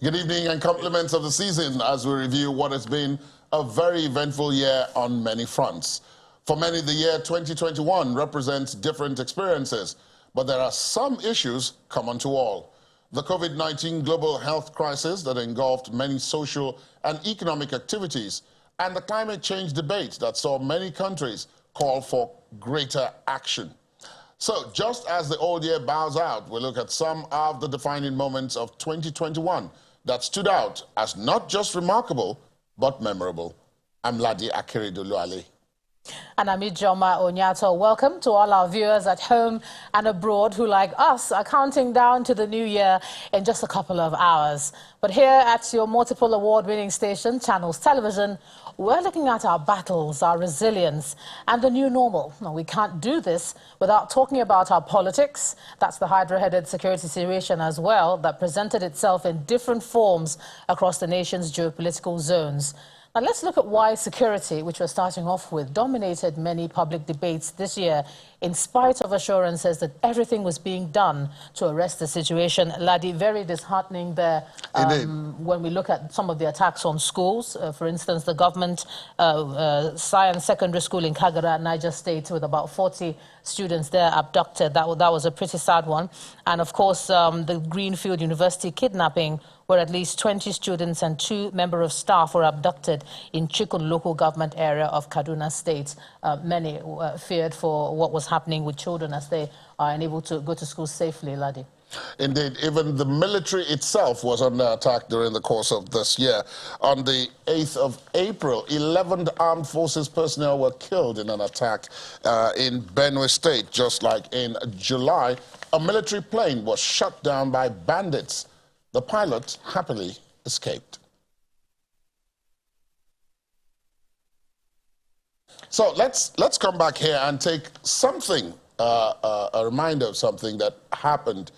Good evening and compliments of the season as we review what has been a very eventful year on many fronts. For many, the year 2021 represents different experiences, but there are some issues common to all. The COVID-19 global health crisis that engulfed many social and economic activities, and the climate change debate that saw many countries call for greater action. So, just as the old year bows out, we look at some of the defining moments of 2021 that stood out as not just remarkable, but memorable. I'm Ladi Akeredoluale. And I'm Ijoma Onyato. Welcome to all our viewers at home and abroad who, like us, are counting down to the new year in just a couple of hours. But here at your multiple award-winning station, Channels Television, we're looking at our battles, our resilience, and the new normal. Now, we can't do this without talking about our politics. That's the hydra-headed security situation as well that presented itself in different forms across the nation's geopolitical zones. Now, let's look at why security, which we're starting off with, dominated many public debates this year, in spite of assurances that everything was being done to arrest the situation. Ladi, very disheartening there when we look at some of the attacks on schools. For instance, the government science secondary school in Kagara, Niger State, with about 40 students there abducted. That was a pretty sad one. And of course, the Greenfield University kidnapping, where at least 20 students and 2 members of staff were abducted in Chikun local government area of Kaduna State. Many feared for what was happening with children as they are unable to go to school safely, Ladi. Indeed, even the military itself was under attack during the course of this year. On the 8th of April, 11 armed forces personnel were killed in an attack in Benue State. Just like in July, a military plane was shot down by bandits. The pilot happily escaped. So let's come back here and take something, a reminder of something that happened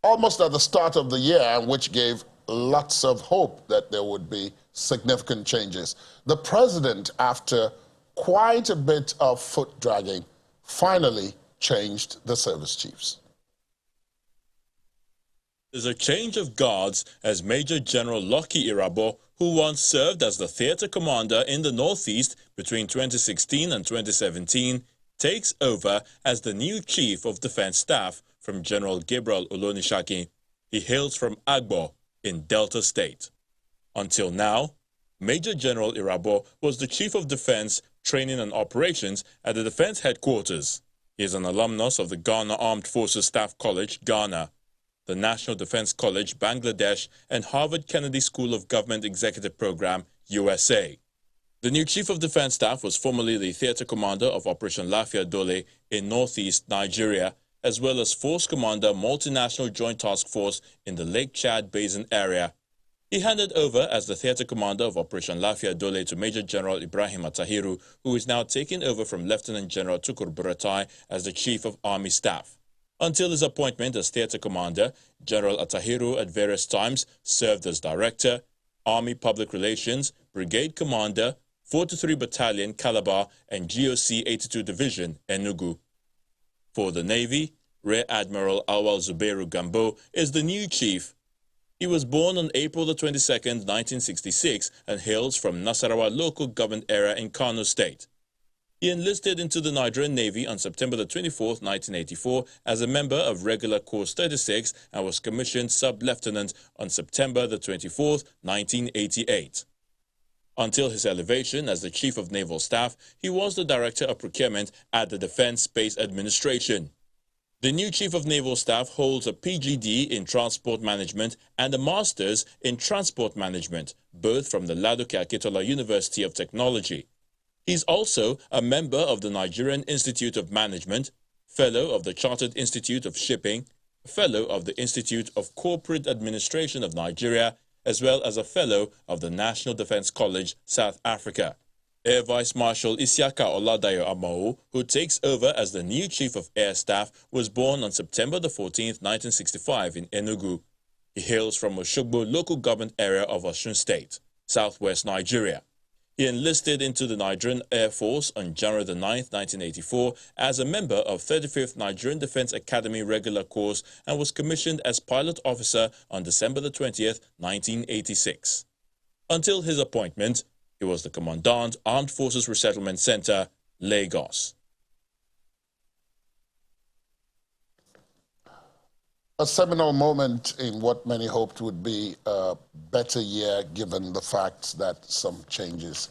almost at the start of the year, and which gave lots of hope that there would be significant changes. The president, after quite a bit of foot dragging, finally changed the service chiefs. There's a change of guards as Major General Lucky Irabo, who once served as the theater commander in the Northeast between 2016 and 2017, takes over as the new Chief of Defense Staff from General Gabriel Olonisaki. He hails from Agbo in Delta State. Until now, Major General Irabo was the Chief of Defense, Training and Operations at the Defense Headquarters. He is an alumnus of the Ghana Armed Forces Staff College, Ghana, the National Defense College, Bangladesh, and Harvard Kennedy School of Government Executive Program, USA. The new Chief of Defense Staff was formerly the Theater Commander of Operation Lafia Dole in Northeast Nigeria, as well as Force Commander Multinational Joint Task Force in the Lake Chad Basin area. He handed over as the Theater Commander of Operation Lafia Dole to Major General Ibrahim Atahiru, who is now taking over from Lieutenant General Tukur Buratai as the Chief of Army Staff. Until his appointment as Theater Commander, General Atahiru at various times served as Director, Army Public Relations, Brigade Commander, 43 Battalion, Calabar, and GOC 82 Division, Enugu. For the Navy, Rear Admiral Awal Zubairu Gambo is the new chief. He was born on April the 22nd, 1966, and hails from Nasarawa local government area in Kano State. He enlisted into the Nigerian Navy on September the 24th, 1984 as a member of Regular Course 36 and was commissioned sub-lieutenant on September the 24th, 1988. Until his elevation as the Chief of Naval Staff, he was the Director of Procurement at the Defense Space Administration. The new Chief of Naval Staff holds a PGD in Transport Management and a Master's in Transport Management, both from the Ladoke Akintola University of Technology. He's also a member of the Nigerian Institute of Management, Fellow of the Chartered Institute of Shipping, Fellow of the Institute of Corporate Administration of Nigeria, as well as a Fellow of the National Defense College, South Africa. Air Vice Marshal Isiaka Oladayo Amao, who takes over as the new Chief of Air Staff, was born on September the 14th, 1965 in Enugu. He hails from Oshogbo local government area of Osun State, southwest Nigeria. He enlisted into the Nigerian Air Force on January 9, 1984 as a member of 35th Nigerian Defense Academy Regular Course and was commissioned as pilot officer on December 20th, 1986. Until his appointment, he was the Commandant, Armed Forces Resettlement Center, Lagos. A seminal moment in what many hoped would be a better year, given the fact that some changes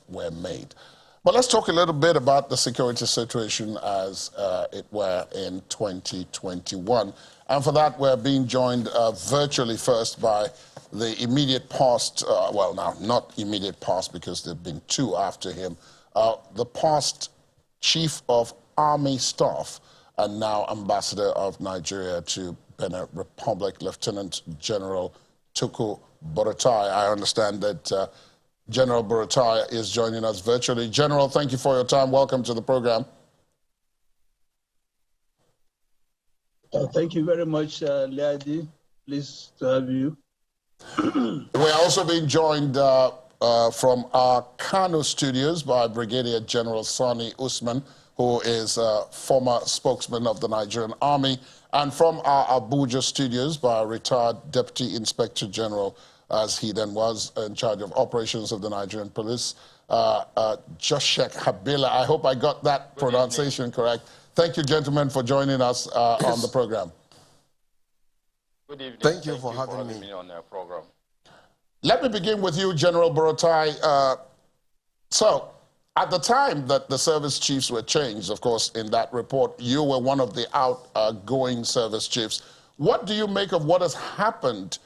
were made. But let's talk a little bit about the security situation as it were in 2021. And for that, we're being joined virtually first by the immediate past, well, now, not immediate past because there have been two after him, the past Chief of Army Staff and now Ambassador of Nigeria to Benin Republic, Lieutenant General Tukur Buratai. I understand that General Buratai is joining us virtually. General, thank you for your time. Welcome to the program. Thank you very much, Leadi. Pleased to have you. We're also being joined from our Kano studios by Brigadier General Sani Usman, who is a former spokesman of the Nigerian Army, and from our Abuja studios by a retired Deputy Inspector General, as he then was in charge of operations of the Nigerian Police, Joshek Habila. I hope I got that pronunciation correct. Thank you, gentlemen, for joining us on the program. Good evening. Thank you for having me on the program. Let me begin with you, General Buratai. So, at the time that the service chiefs were changed, of course, in that report, you were one of the outgoing service chiefs. What do you make of what has happened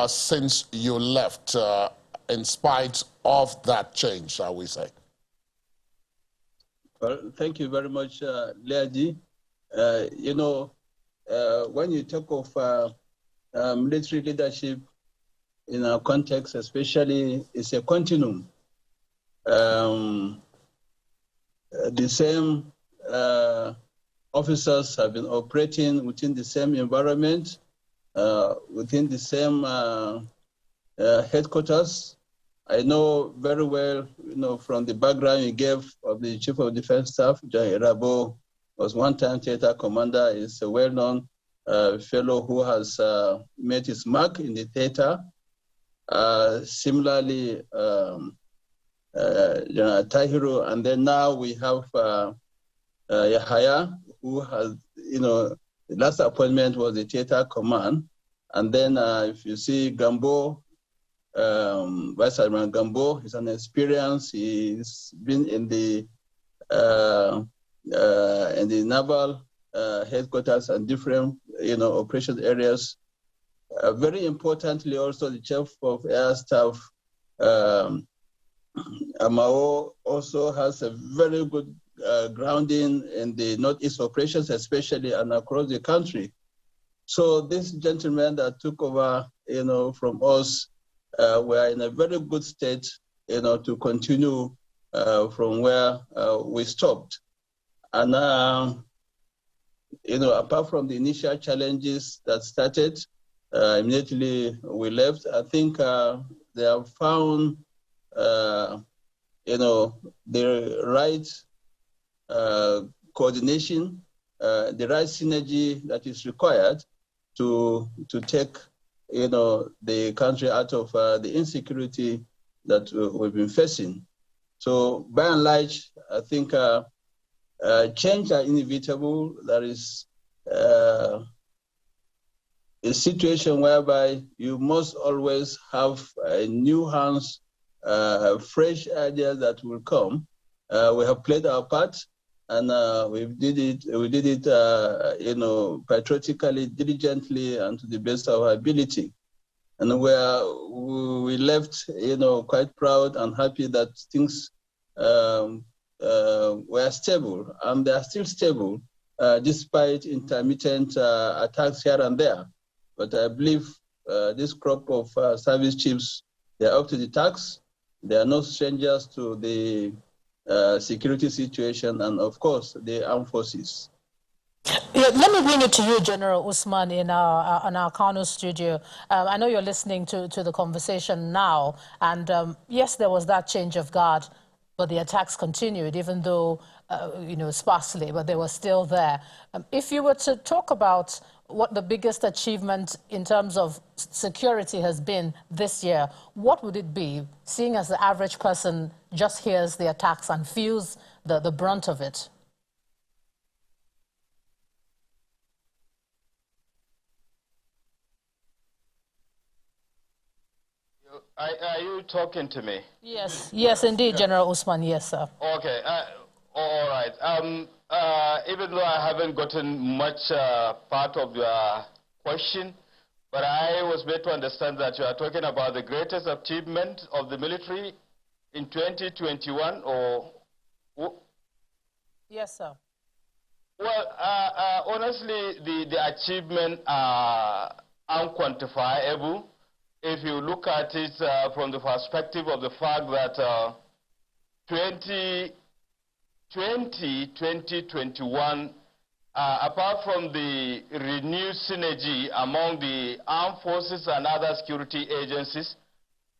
since you left, in spite of that change, shall we say? Well, thank you very much, Leadi. You know, when you talk of military leadership in our context, especially, it's a continuum. The same officers have been operating within the same environment, within the same headquarters. I know very well, you know, from the background you gave of the Chief of Defense Staff, John Irabo, was one-time theater commander, is a well-known fellow who has made his mark in the theater. Similarly, General Tahiru, and then now we have Yahaya, who has, you know, the last appointment was the theater command. And then if you see Gambo, Vice Admiral Gambo, he's an experience. He's been in the naval headquarters and different, you know, operation areas. Very importantly, also the Chief of Air Staff, Amao, also has a very good grounding in the Northeast operations, especially and across the country. So this gentleman that took over, you know, from us, were in a very good state, you know, to continue from where we stopped. And, you know, apart from the initial challenges that started, immediately we left, I think they have found you know, the right coordination, the right synergy that is required to take, you know, the country out of the insecurity that we've been facing. So by and large, I think change are inevitable. There is a situation whereby you must always have new hands, fresh ideas that will come. We have played our part, and we did it, you know, patriotically, diligently, and to the best of our ability. And we left, you know, quite proud and happy that things were stable, and they are still stable, despite intermittent attacks here and there. But I believe this crop of service chiefs, they are up to the task. They are no strangers to the security situation and, of course, the armed forces. Yeah, let me bring it to you, General Usman, in our Kano studio. I know you're listening to the conversation now, and yes, there was that change of guard, but the attacks continued, even though, sparsely, but they were still there. If you were to talk about what the biggest achievement in terms of security has been this year, what would it be, seeing as the average person just hears the attacks and feels the brunt of it? Are you talking to me? Yes, yes, indeed, General Usman, yes, sir. Okay, all right. Even though I haven't gotten much part of your question, but I was made to understand that you are talking about the greatest achievement of the military in 2021, or? Yes, sir. Well, honestly, the achievement are unquantifiable. If you look at it from the perspective of the fact that 2021, apart from the renewed synergy among the armed forces and other security agencies,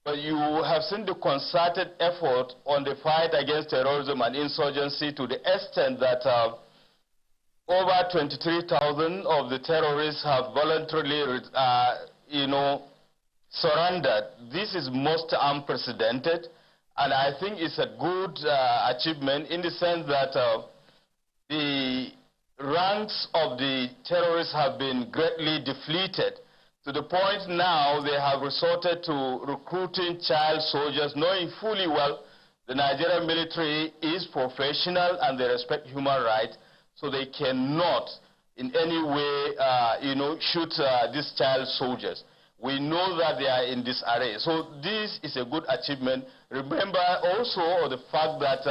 but you have seen the concerted effort on the fight against terrorism and insurgency to the extent that over 23,000 of the terrorists have voluntarily, surrendered. This is most unprecedented, and I think it's a good achievement in the sense that the ranks of the terrorists have been greatly depleted, to the point now they have resorted to recruiting child soldiers, knowing fully well the Nigerian military is professional and they respect human rights, so they cannot in any way, shoot these child soldiers. We know that they are in disarray. So this is a good achievement. Remember also the fact that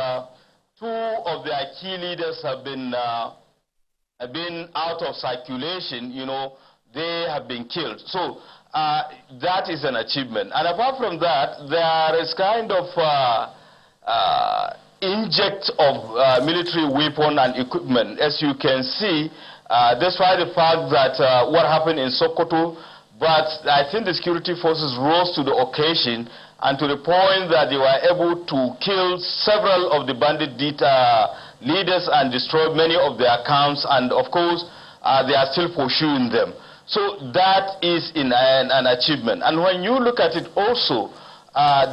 two of their key leaders have been out of circulation. They have been killed. So that is an achievement. And apart from that, there is kind of inject of military weapon and equipment. As you can see, despite the fact that what happened in Sokoto, but I think the security forces rose to the occasion, and to the point that they were able to kill several of the bandit leaders and destroy many of their camps, and of course they are still pursuing them. So that is an achievement. And when you look at it also,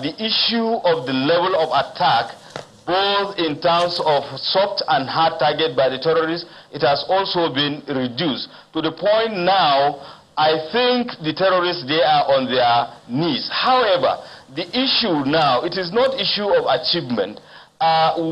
the issue of the level of attack, both in terms of soft and hard target by the terrorists, it has also been reduced to the point now I think the terrorists, they are on their knees. However, the issue now, it is not issue of achievement.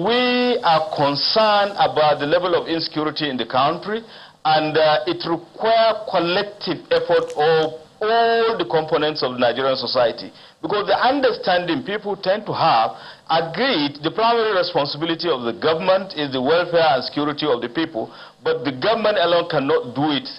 We are concerned about the level of insecurity in the country, and it requires collective effort of all the components of the Nigerian society. Because the understanding people tend to have agreed the primary responsibility of the government is the welfare and security of the people, but the government alone cannot do it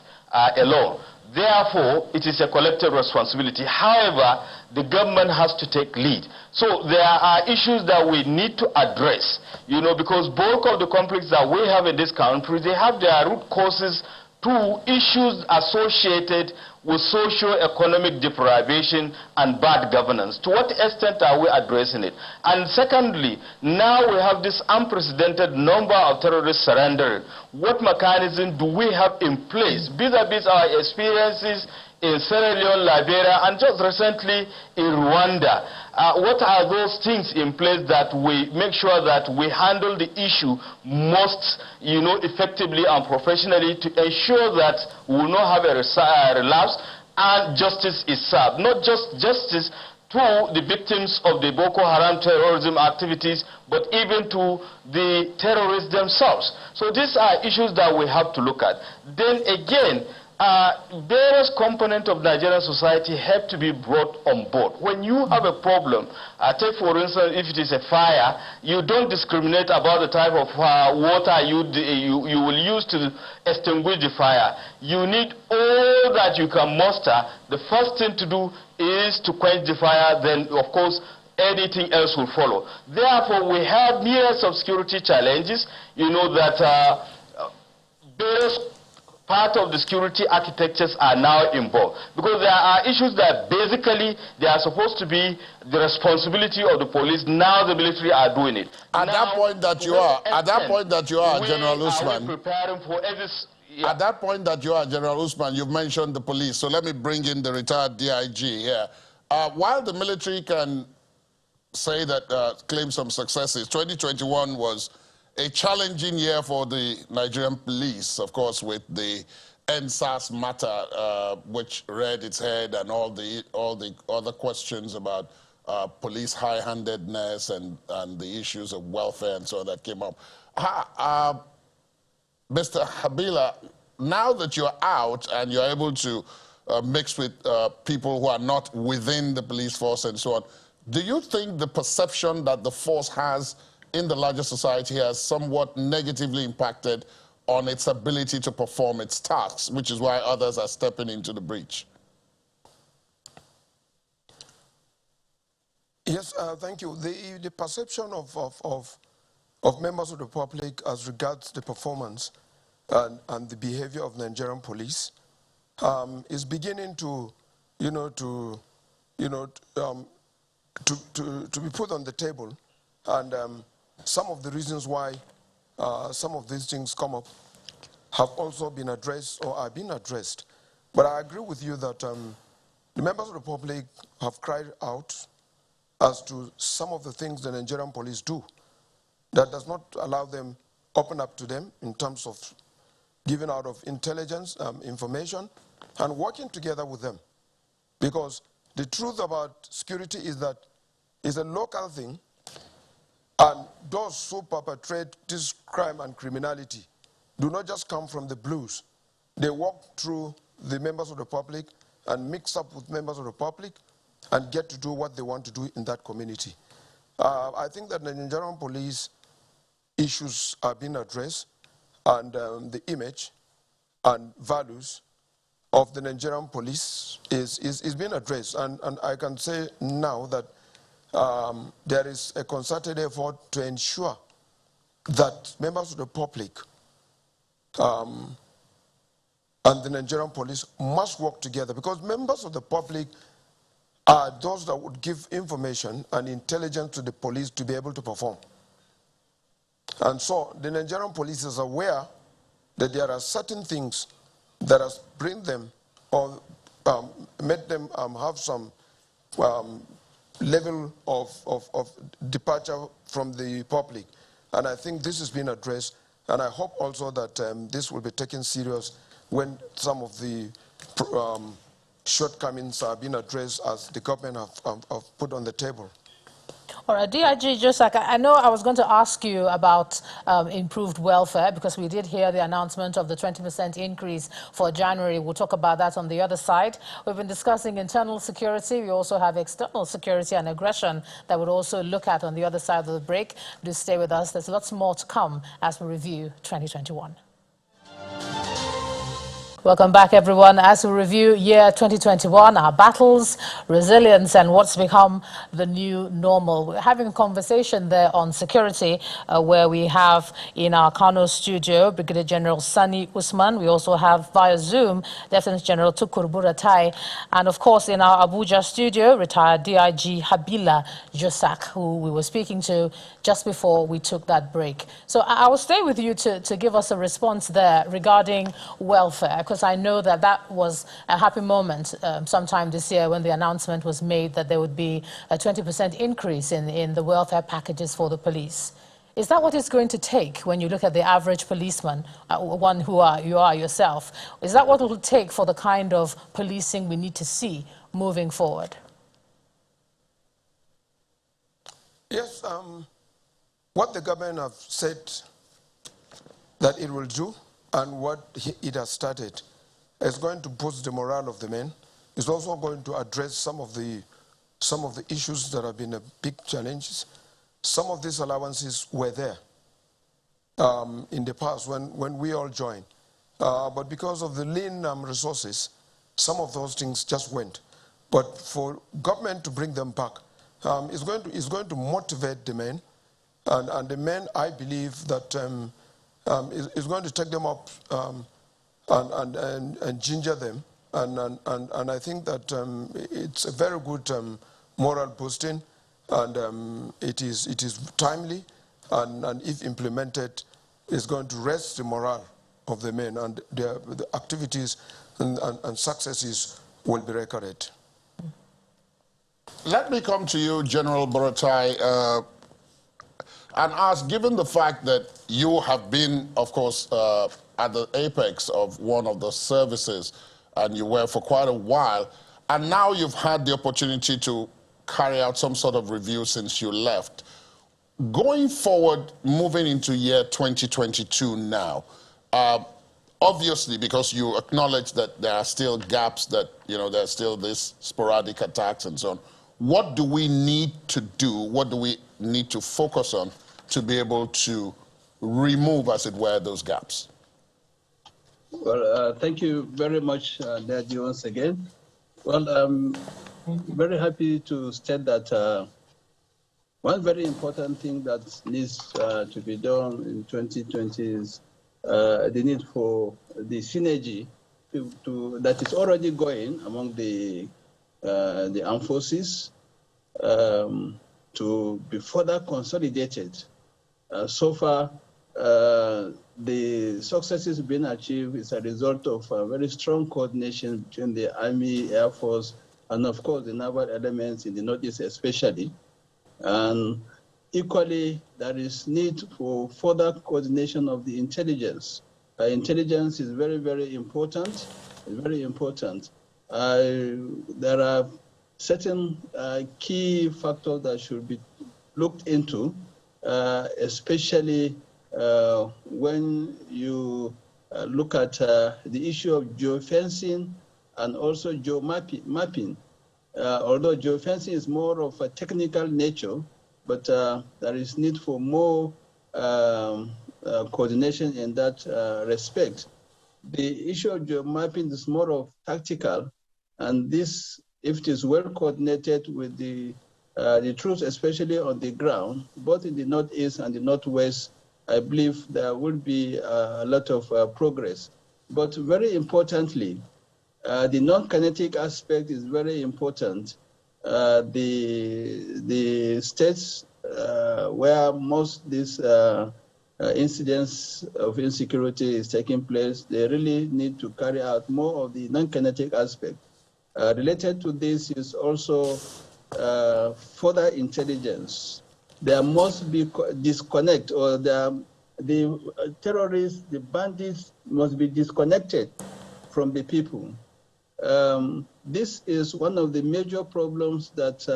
alone. Therefore, it is a collective responsibility. However, the government has to take lead. So there are issues that we need to address, because bulk of the conflicts that we have in this country, they have their root causes to issues associated with socio-economic deprivation and bad governance. To what extent are we addressing it? And secondly, now we have this unprecedented number of terrorists surrendering. What mechanism do we have in place vis-a-vis our experiences in Sierra Leone, Liberia, and just recently in Rwanda? What are those things in place that we make sure that we handle the issue most, effectively and professionally to ensure that we will not have a relapse and justice is served? Not just justice to the victims of the Boko Haram terrorism activities, but even to the terrorists themselves. So these are issues that we have to look at. Then again, various components of Nigerian society have to be brought on board. When you have a problem, take for instance, if it is a fire, you don't discriminate about the type of water you will use to extinguish the fire. You need all that you can muster. The first thing to do is to quench the fire, then of course anything else will follow. Therefore, we have myriad of security challenges, that various part of the security architectures are now involved. Because there are issues that basically they are supposed to be the responsibility of the police. Now the military are doing it. At that point that you are, General Usman, preparing for at that point that you are, General Usman, you've mentioned the police. So let me bring in the retired DIG here. While the military can say that, claim some successes, 2021 was a challenging year for the Nigerian police, of course, with the NSAS matter, which reared its head, and all the other questions about police high-handedness and the issues of welfare and so on that came up. Mr. Habila, now that you're out and you're able to mix with people who are not within the police force and so on, do you think the perception that the force has in the larger society has somewhat negatively impacted on its ability to perform its tasks, which is why others are stepping into the breach? Yes, thank you. The perception of members of the public as regards the performance and the behavior of Nigerian police is beginning to be put on the table, and some of the reasons why some of these things come up have also been addressed or are being addressed. But I agree with you that the members of the public have cried out as to some of the things the Nigerian police do that does not allow them open up to them in terms of giving out of intelligence, information, and working together with them. Because the truth about security is that it's a local thing, and those who perpetrate this crime and criminality do not just come from the blues. They walk through the members of the public and mix up with members of the public and get to do what they want to do in that community. I think that the Nigerian police issues are being addressed, and the image and values of the Nigerian police is being addressed. And I can say now that there is a concerted effort to ensure that members of the public and the Nigerian police must work together, because members of the public are those that would give information and intelligence to the police to be able to perform. And so the Nigerian police is aware that there are certain things that has bring them or made them have some level of departure from the public. And I think this has been addressed, and I hope also that this will be taken serious when some of the shortcomings are being addressed as the government have put on the table. All right, DIG, just like I know I was going to ask you about improved welfare, because we did hear the announcement of the 20% increase for January. We'll talk about that on the other side. We've been discussing internal security. We also have external security and aggression that we'll also look at on the other side of the break. Do stay with us. There's lots more to come as we review 2021. Welcome back, everyone. As we review year 2021, our battles, resilience, and what's become the new normal. We're having a conversation there on security, where we have in our Kano studio Brigadier General Sani Usman. We also have via Zoom Lieutenant General Tukur Buratai, and of course in our Abuja studio, retired DIG Habila Josak, who we were speaking to just before we took that break. So I will stay with you to give us a response there regarding welfare, because I know that that was a happy moment sometime this year when the announcement was made that there would be a 20% increase in the welfare packages for the police. Is that what it's going to take when you look at the average policeman, one who you are yourself? Is that what it will take for the kind of policing we need to see moving forward? Yes, what the government have said that it will do and what it has started is going to boost the morale of the men. It's also going to address some of the issues that have been a big challenges. Some of these allowances were there in the past when we all joined. But because of the lean resources, some of those things just went. But for government to bring them back, it's going to motivate the men. And the men, I believe that is going to take them up and ginger them. And I think that it's a very good moral boosting, and it is timely, and if implemented, is going to raise the morale of the men, and the activities and successes will be recorded. Let me come to you, General Buratai, and ask, given the fact that you have been, of course, at the apex of one of the services, and you were for quite a while, and now you've had the opportunity to carry out some sort of review since you left. Going forward, moving into year 2022 now, obviously, because you acknowledge that there are still gaps, that, you know, there's still this sporadic attacks and so on, what do we need to do, what do we need to focus on to be able to remove, as it were, those gaps? Well, thank you very much, Daddy, once again. Well, I'm very happy to state that one very important thing that needs to be done in 2020 is the need for the synergy that is already going among the armed forces to be further consolidated. So far, the successes being achieved is a result of a very strong coordination between the Army, Air Force, and of course the naval elements in the Northeast especially. And equally, there is need for further coordination of the intelligence. Intelligence is very, very important. Very important. There are certain key factors that should be looked into, especially when you look at the issue of geofencing and also geomapping. Although geofencing is more of a technical nature, but there is need for more coordination in that respect. The issue of geomapping is more of tactical, and this, if it is well coordinated with the troops, especially on the ground, both in the Northeast and the Northwest, I believe there will be a lot of progress. But very importantly, the non-kinetic aspect is very important. The states where most these incidents of insecurity is taking place, they really need to carry out more of the non-kinetic aspect. Related to this is also further intelligence. There must be disconnect, or the terrorists, the bandits must be disconnected from the people. This is one of the major problems that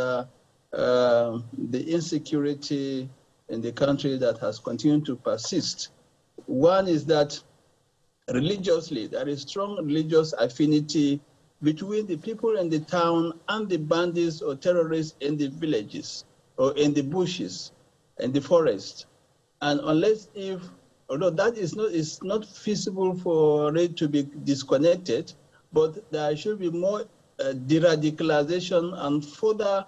the insecurity in the country that has continued to persist. One is that religiously, there is strong religious affinity between the people in the town and the bandits or terrorists in the villages or in the bushes and the forest. And although that is not feasible for it to be disconnected, but there should be more de-radicalization and further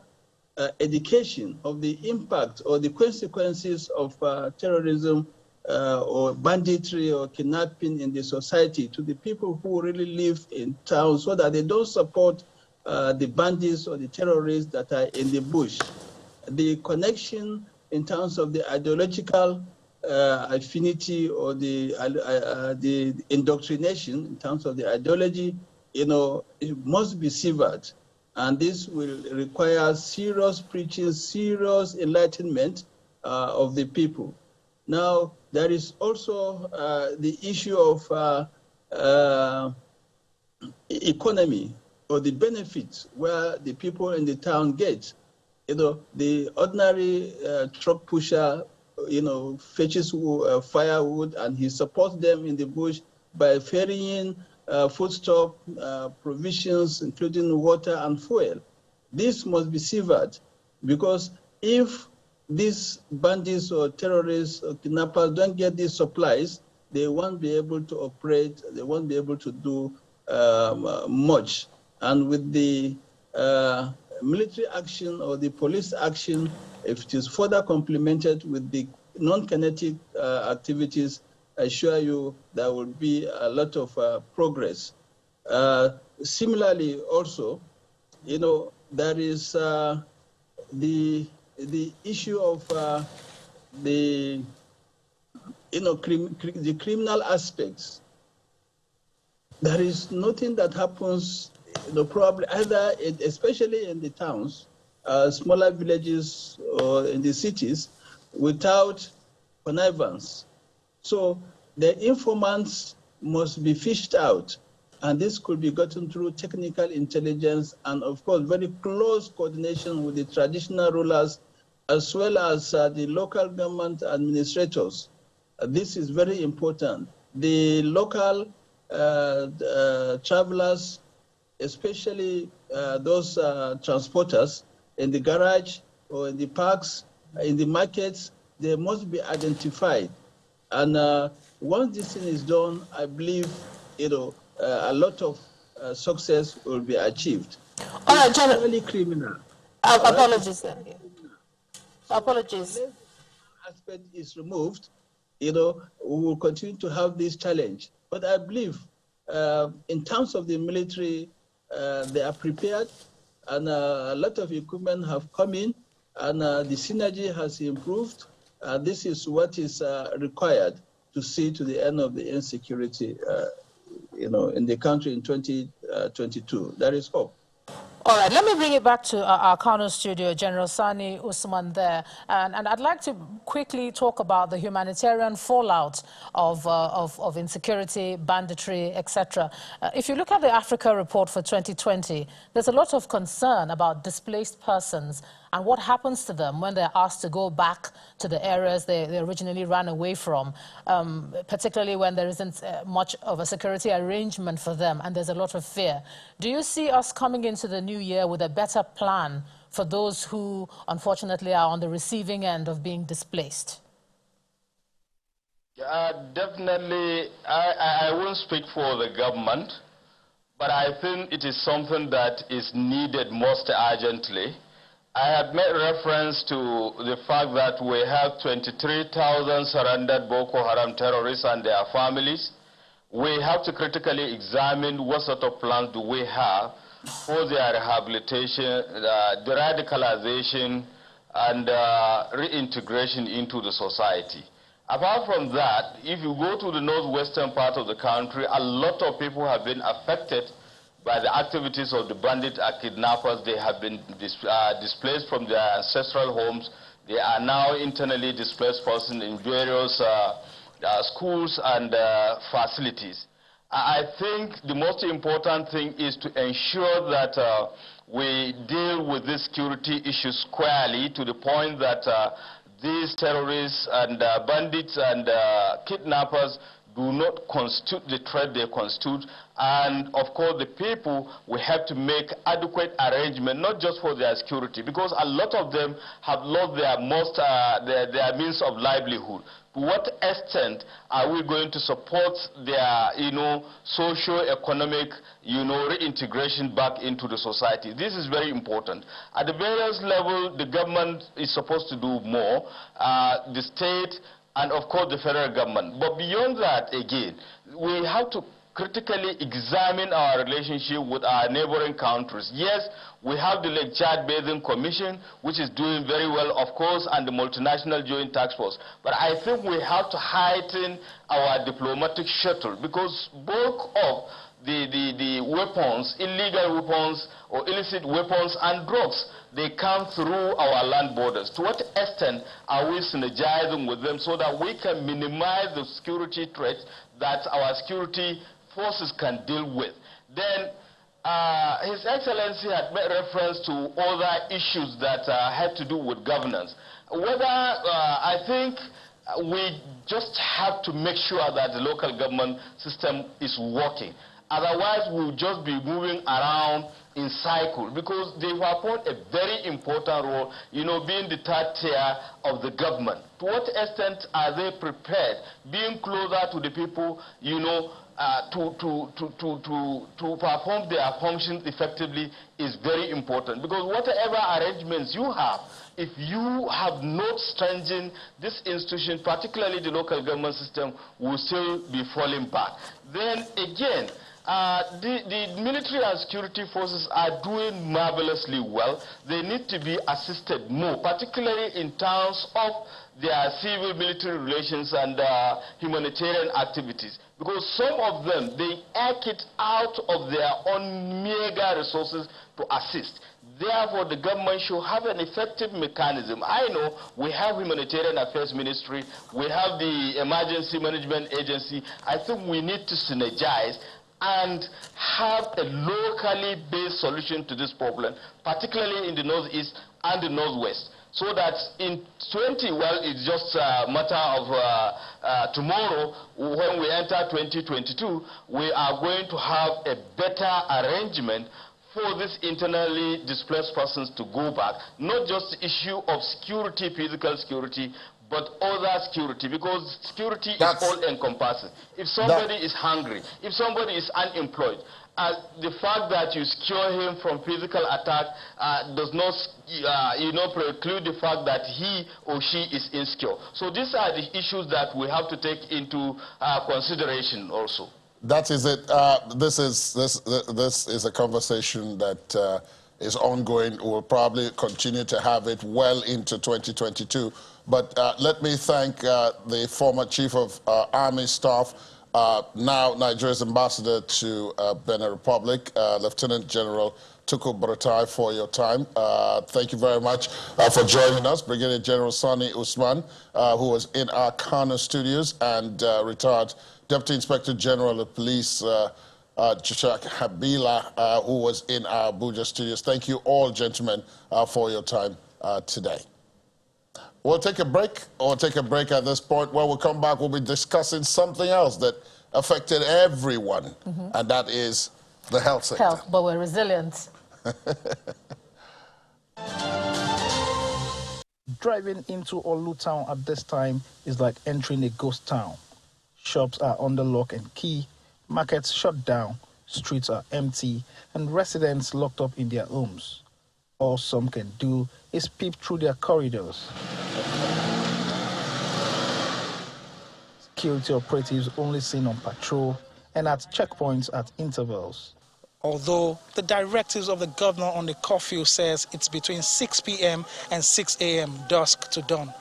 education of the impact or the consequences of terrorism or banditry or kidnapping in the society to the people who really live in town, so that they don't support the bandits or the terrorists that are in the bush. The connection in terms of the ideological affinity or the indoctrination in terms of the ideology, it must be severed. And this will require serious preaching, serious enlightenment of the people. Now, there is also the issue of economy or the benefits where the people in the town get. The ordinary truck pusher, fetches firewood, and he supports them in the bush by ferrying foodstuff, provisions, including water and fuel. This must be severed, because if these bandits or terrorists or kidnappers don't get these supplies, they won't be able to operate, they won't be able to do much. And with the military action or the police action, if it is further complemented with the non-kinetic activities, assure you there will be a lot of progress. Similarly, also, there is the issue of the criminal aspects. There is nothing that happens, probably either, especially in the towns, smaller villages, or in the cities, without connivance. So the informants must be fished out, and this could be gotten through technical intelligence and, of course, very close coordination with the traditional rulers as well as the local government administrators. This is very important. The local travelers, especially those transporters in the garage or in the parks, in the markets, they must be identified. And once this thing is done, I believe, a lot of success will be achieved. All right, General. It's really criminal. Apologies, then. Apologies. Unless the aspect is removed, we will continue to have this challenge. But I believe, in terms of the military, they are prepared, and a lot of equipment have come in, and the synergy has improved. This is what is required to see to the end of the insecurity, in the country in 2022. There is hope. All right, let me bring it back to our Kano studio, General Sani Usman there. And I'd like to quickly talk about the humanitarian fallout of insecurity, banditry, etc. If you look at the Africa report for 2020, there's a lot of concern about displaced persons and what happens to them when they're asked to go back to the areas they originally ran away from, particularly when there isn't much of a security arrangement for them and there's a lot of fear. Do you see us coming into the new year with a better plan for those who, unfortunately, are on the receiving end of being displaced? Definitely, I won't speak for the government, but I think it is something that is needed most urgently. I had made reference to the fact that we have 23,000 surrendered Boko Haram terrorists and their families. We have to critically examine what sort of plans do we have for their rehabilitation, de-radicalization, and reintegration into the society. Apart from that, if you go to the northwestern part of the country, a lot of people have been affected by the activities of the bandit kidnappers. They have been displaced from their ancestral homes. They are now internally displaced persons in various schools and facilities. I think the most important thing is to ensure that we deal with this security issue squarely, to the point that these terrorists and bandits and kidnappers do not constitute the threat they constitute. And of course, the people will have to make adequate arrangement, not just for their security, because a lot of them have lost their means of livelihood. To what extent are we going to support their, socio-economic, reintegration back into the society? This is very important. At the various levels, the government is supposed to do more, the state, and of course the federal government. But beyond that, again, we have to critically examine our relationship with our neighboring countries. Yes, we have the Lake Chad Basin Commission, which is doing very well, of course, and the Multinational Joint Task Force. But I think we have to heighten our diplomatic shuttle, because bulk of the weapons, illegal weapons or illicit weapons and drugs, they come through our land borders. To what extent are we synergizing with them so that we can minimize the security threats that our security forces can deal with? Then His Excellency had made reference to other issues that had to do with governance. I think we just have to make sure that the local government system is working. Otherwise, we'll just be moving around in cycle, because they were playing a very important role, being the third tier of the government. To what extent are they prepared, being closer to the people, to perform their functions effectively is very important, because whatever arrangements you have, if you have not strengthened this institution, particularly the local government system, will still be falling back. Then again, the military and security forces are doing marvelously well. They need to be assisted more, particularly in terms of their civil-military relations and humanitarian activities, because some of them, they eke it out of their own meager resources to assist. Therefore, the government should have an effective mechanism. I know we have Humanitarian Affairs Ministry, we have the Emergency Management Agency. I think we need to synergize and have a locally based solution to this problem, particularly in the Northeast and the Northwest, so that in it's just a matter of tomorrow, when we enter 2022, we are going to have a better arrangement for these internally displaced persons to go back, not just the issue of security, physical security, but other security, because security is all-encompassing. If somebody is hungry, if somebody is unemployed, the fact that you secure him from physical attack does not, preclude the fact that he or she is insecure. So these are the issues that we have to take into consideration also. That is it. This is a conversation that is ongoing. We'll probably continue to have it well into 2022. But let me thank the former Chief of Army Staff, now Nigeria's ambassador to Benin Republic, Lieutenant General Tukur Buratai, for your time. Thank you very much for joining us. Brigadier General Sani Usman, who was in our Kano studios, and retired Deputy Inspector General of Police, Chishak Habila, who was in our Abuja studios. Thank you all, gentlemen, for your time today. We'll take a break, at this point. When we come back, we'll be discussing something else that affected everyone, and that is the health sector. Health, but we're resilient. Driving into Olu town at this time is like entering a ghost town. Shops are under lock and key, markets shut down, streets are empty, and residents locked up in their homes. All some can do is peep through their corridors. Security operatives only seen on patrol and at checkpoints at intervals. Although the directives of the governor on the curfew says it's between 6 p.m. and 6 a.m. dusk to dawn.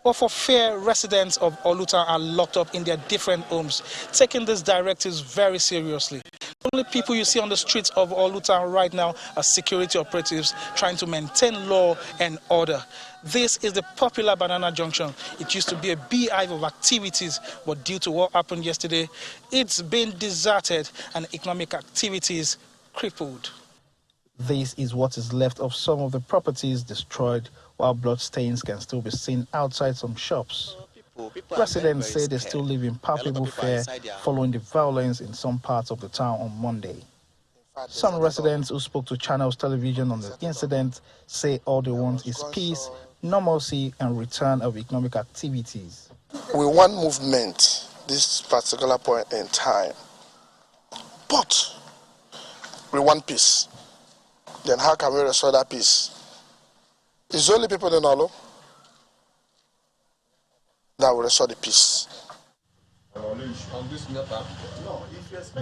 But for fear, residents of Oluta are locked up in their different homes, taking these directives very seriously. The only people you see on the streets of Oluta right now are security operatives trying to maintain law and order. This is the popular Banana Junction. It used to be a beehive of activities, but due to what happened yesterday, it's been deserted and economic activities crippled. This is what is left of some of the properties destroyed, while bloodstains can still be seen outside some shops. Residents say they still live in palpable fear following the violence in some parts of the town on Monday. Some residents who spoke to Channels Television on the incident say all they want is peace, normalcy, and return of economic activities. We want movement this particular point in time, but we want peace. Then how can we restore that peace? It's only people in Olu that will restore the peace.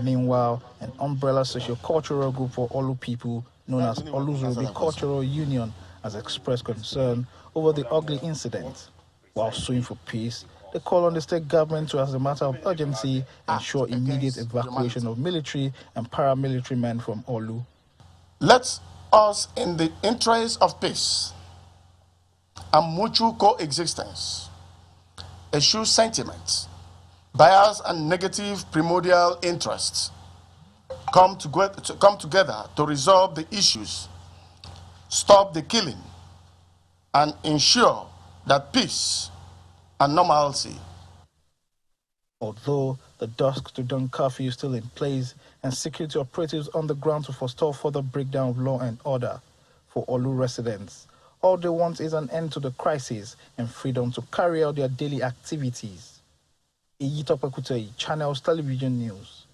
Meanwhile, an umbrella socio-cultural group for Olu people, known as Oluzobi Cultural Union, has expressed concern over the ugly incident. While suing for peace, they call on the state government to, as a matter of urgency, ensure immediate evacuation of military and paramilitary men from Olu. Let us, in the interest of peace and mutual coexistence, eschew sentiments, bias, and negative primordial interests. Come together to resolve the issues, stop the killing, and ensure that peace and normalcy. Although the dusk to dawn curfew is still in place and security operatives on the ground to forestall further breakdown of law and order for Olu residents, all they want is an end to the crisis and freedom to carry out their daily activities. Iyitope Kuteyi, Channels Television News.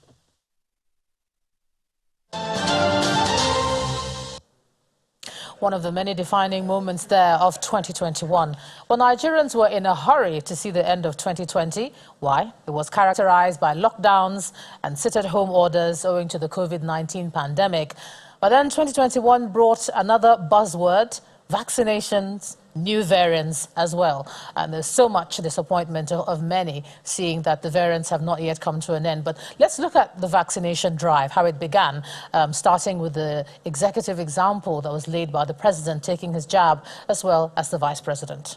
one of the many defining moments there of 2021. Well, Nigerians were in a hurry to see the end of 2020. Why? It was characterized by lockdowns and sit-at-home orders owing to the COVID-19 pandemic. But then 2021 brought another buzzword: vaccinations, new variants as well. And there's so much disappointment of many seeing that the variants have not yet come to an end. But let's look at the vaccination drive, how it began, starting with the executive example that was laid by the president taking his jab as well as the vice president.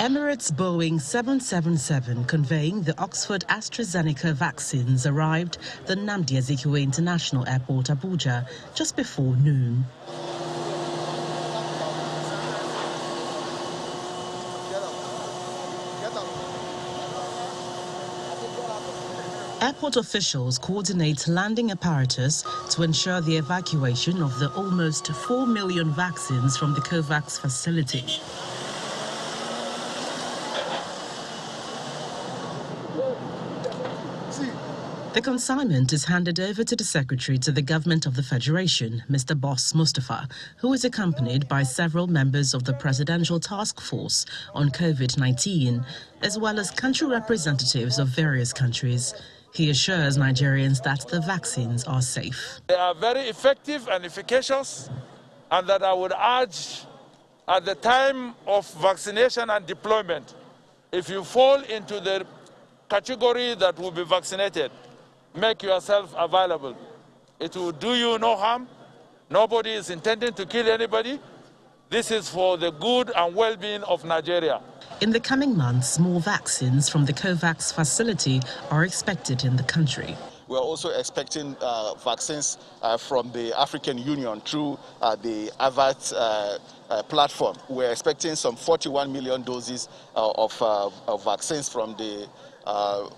Emirates Boeing 777 conveying the Oxford AstraZeneca vaccines arrived at the Nnamdi Azikiwe International Airport, Abuja, just before noon. Airport officials coordinate landing apparatus to ensure the evacuation of the almost 4 million vaccines from the COVAX facility. The consignment is handed over to the Secretary to the Government of the Federation, Mr. Boss Mustafa, who is accompanied by several members of the Presidential Task Force on COVID-19, as well as country representatives of various countries. He assures Nigerians that the vaccines are safe. They are very effective and efficacious, and that I would urge at the time of vaccination and deployment, if you fall into the category that will be vaccinated, make yourself available. It will do you no harm. Nobody is intending to kill anybody. This is for the good and well-being of Nigeria. In the coming months, more vaccines from the COVAX facility are expected in the country. We're also expecting vaccines from the African Union through the AVAT platform. We're expecting some 41 million doses of vaccines from the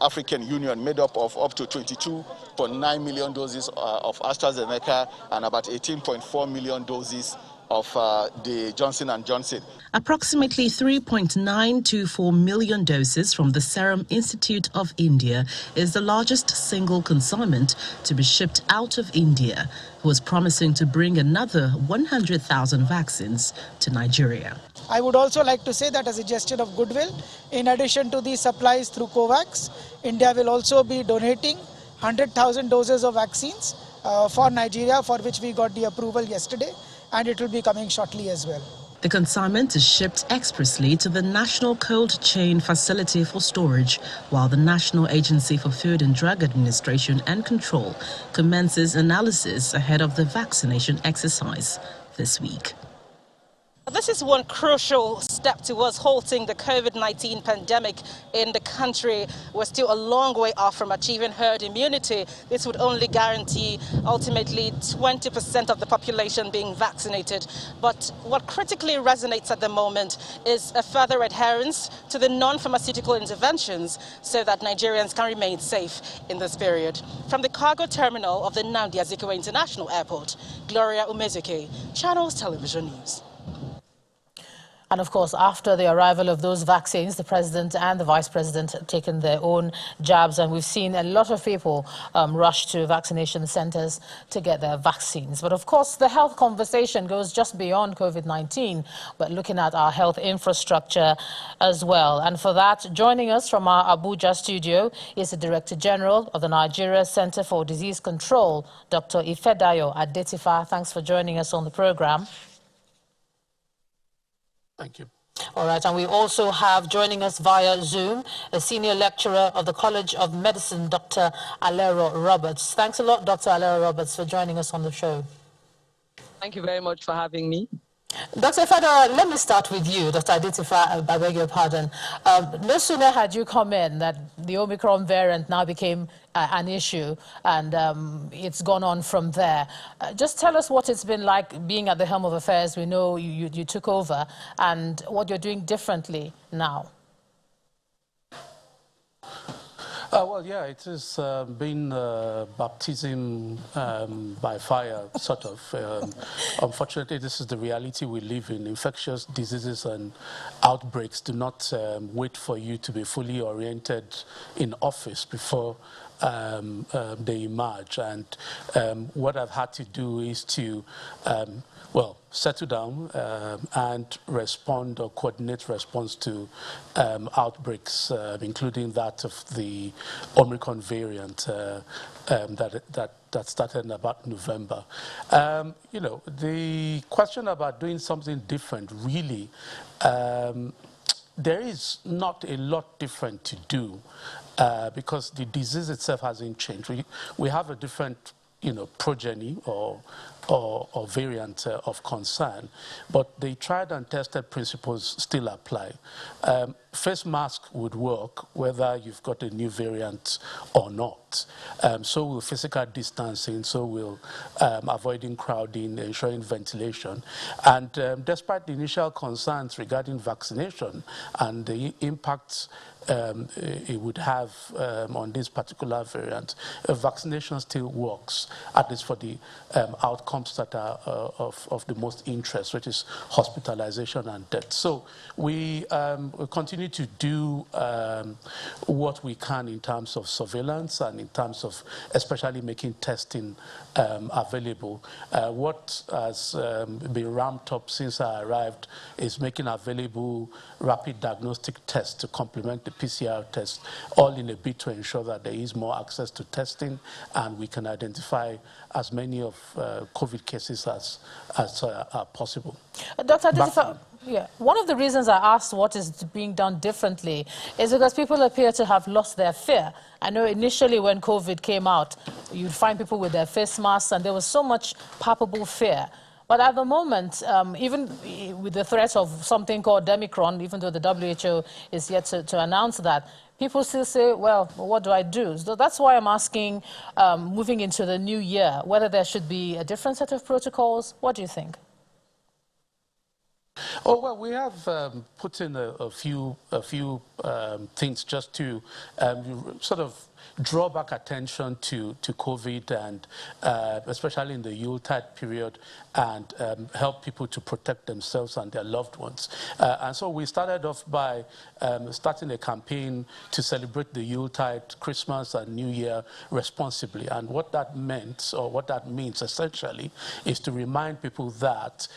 African Union, made up to 22.9 million doses of AstraZeneca and about 18.4 million doses of the Johnson & Johnson. Approximately 3.924 million doses from the Serum Institute of India is the largest single consignment to be shipped out of India, who is promising to bring another 100,000 vaccines to Nigeria. I would also like to say that as a gesture of goodwill, in addition to the supplies through COVAX, India will also be donating 100,000 doses of vaccines for Nigeria, for which we got the approval yesterday, and it will be coming shortly as well. The consignment is shipped expressly to the National Cold Chain Facility for storage, while the National Agency for Food and Drug Administration and Control commences analysis ahead of the vaccination exercise this week. This is one crucial step towards halting the COVID-19 pandemic in the country. We're still a long way off from achieving herd immunity. This would only guarantee ultimately 20% of the population being vaccinated. But what critically resonates at the moment is a further adherence to the non-pharmaceutical interventions so that Nigerians can remain safe in this period. From the cargo terminal of the Nnamdi Azikiwe International Airport, Gloria Umezuke, Channels Television News. And of course, after the arrival of those vaccines, the president and the vice president have taken their own jabs, and we've seen a lot of people rush to vaccination centers to get their vaccines. But of course, the health conversation goes just beyond COVID-19, but looking at our health infrastructure as well. And for that, joining us from our Abuja studio is the Director General of the Nigeria Center for Disease Control, Dr. Ifedayo Adetifa. Thanks for joining us on the program. Thank you. All right, and we also have joining us via Zoom a senior lecturer of the College of Medicine, Dr. Alero Roberts. Thanks a lot, Dr. Alero Roberts, for joining us on the show. Thank you very much for having me. Dr. Ifedayo, let me start with you, Dr. Adetifa, I beg your pardon. No sooner had you come in that the Omicron variant now became an issue, and it's gone on from there. Just tell us what it's been like being at the helm of affairs. We know you took over, and what you're doing differently now. Well, yeah, it has been baptism by fire, sort of. Unfortunately, this is the reality we live in. Infectious diseases and outbreaks do not wait for you to be fully oriented in office before they emerge. And what I've had to do is to well, settle down and respond or coordinate response to outbreaks, including that of the Omicron variant that started in about November. You know, the question about doing something different, really, there is not a lot different to do because the disease itself hasn't changed. We have a different, you know, progeny or variant of concern, but the tried and tested principles still apply. Face mask would work whether you've got a new variant or not. So will physical distancing, so will avoiding crowding, ensuring ventilation. And despite the initial concerns regarding vaccination and the impacts it would have on this particular variant, vaccination still works, at least for the outcomes that are of the most interest, which is hospitalization and death. So we continue to do what we can in terms of surveillance and in terms of especially making testing available. What has been ramped up since I arrived is making available rapid diagnostic tests to complement the PCR test, all in a bid to ensure that there is more access to testing and we can identify as many of COVID cases as possible. Dr. Adetifa, yeah, one of the reasons I asked what is being done differently is because people appear to have lost their fear. I know initially when COVID came out, you'd find people with their face masks and there was so much palpable fear. But at the moment, even with the threat of something called Omicron, even though the WHO is yet to announce that, people still say, well, what do I do? So that's why I'm asking, moving into the new year, whether there should be a different set of protocols. What do you think? Oh, well, we have put in a few things just to sort of draw back attention to COVID and especially in the Yuletide period and help people to protect themselves and their loved ones. And so we started off by starting a campaign to celebrate the Yuletide, Christmas and New Year responsibly. And what that meant, or what that means essentially, is to remind people that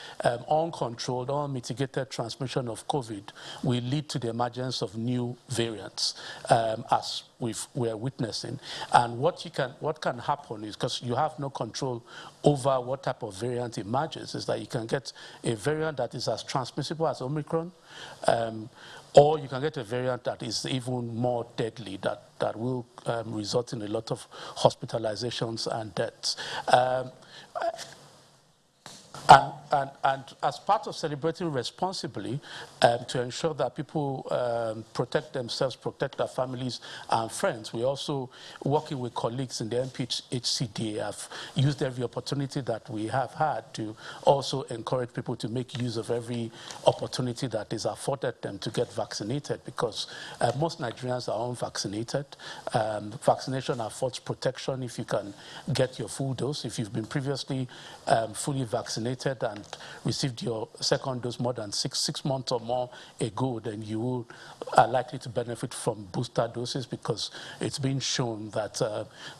uncontrolled, unmitigated transmission of COVID will lead to the emergence of new variants as we're witnessing. And what can happen is, because you have no control over what type of variant emerges, is that you can get a variant that is as transmissible as Omicron, or you can get a variant that is even more deadly, that will result in a lot of hospitalizations and deaths. And as part of celebrating responsibly, to ensure that people protect themselves, protect their families and friends, we also, working with colleagues in the MPHCDA, have used every opportunity that we have had to also encourage people to make use of every opportunity that is afforded them to get vaccinated, because most Nigerians are unvaccinated. Vaccination affords protection if you can get your full dose. If you've been previously fully vaccinated and received your second dose more than six months or more ago, then you are likely to benefit from booster doses, because it's been shown that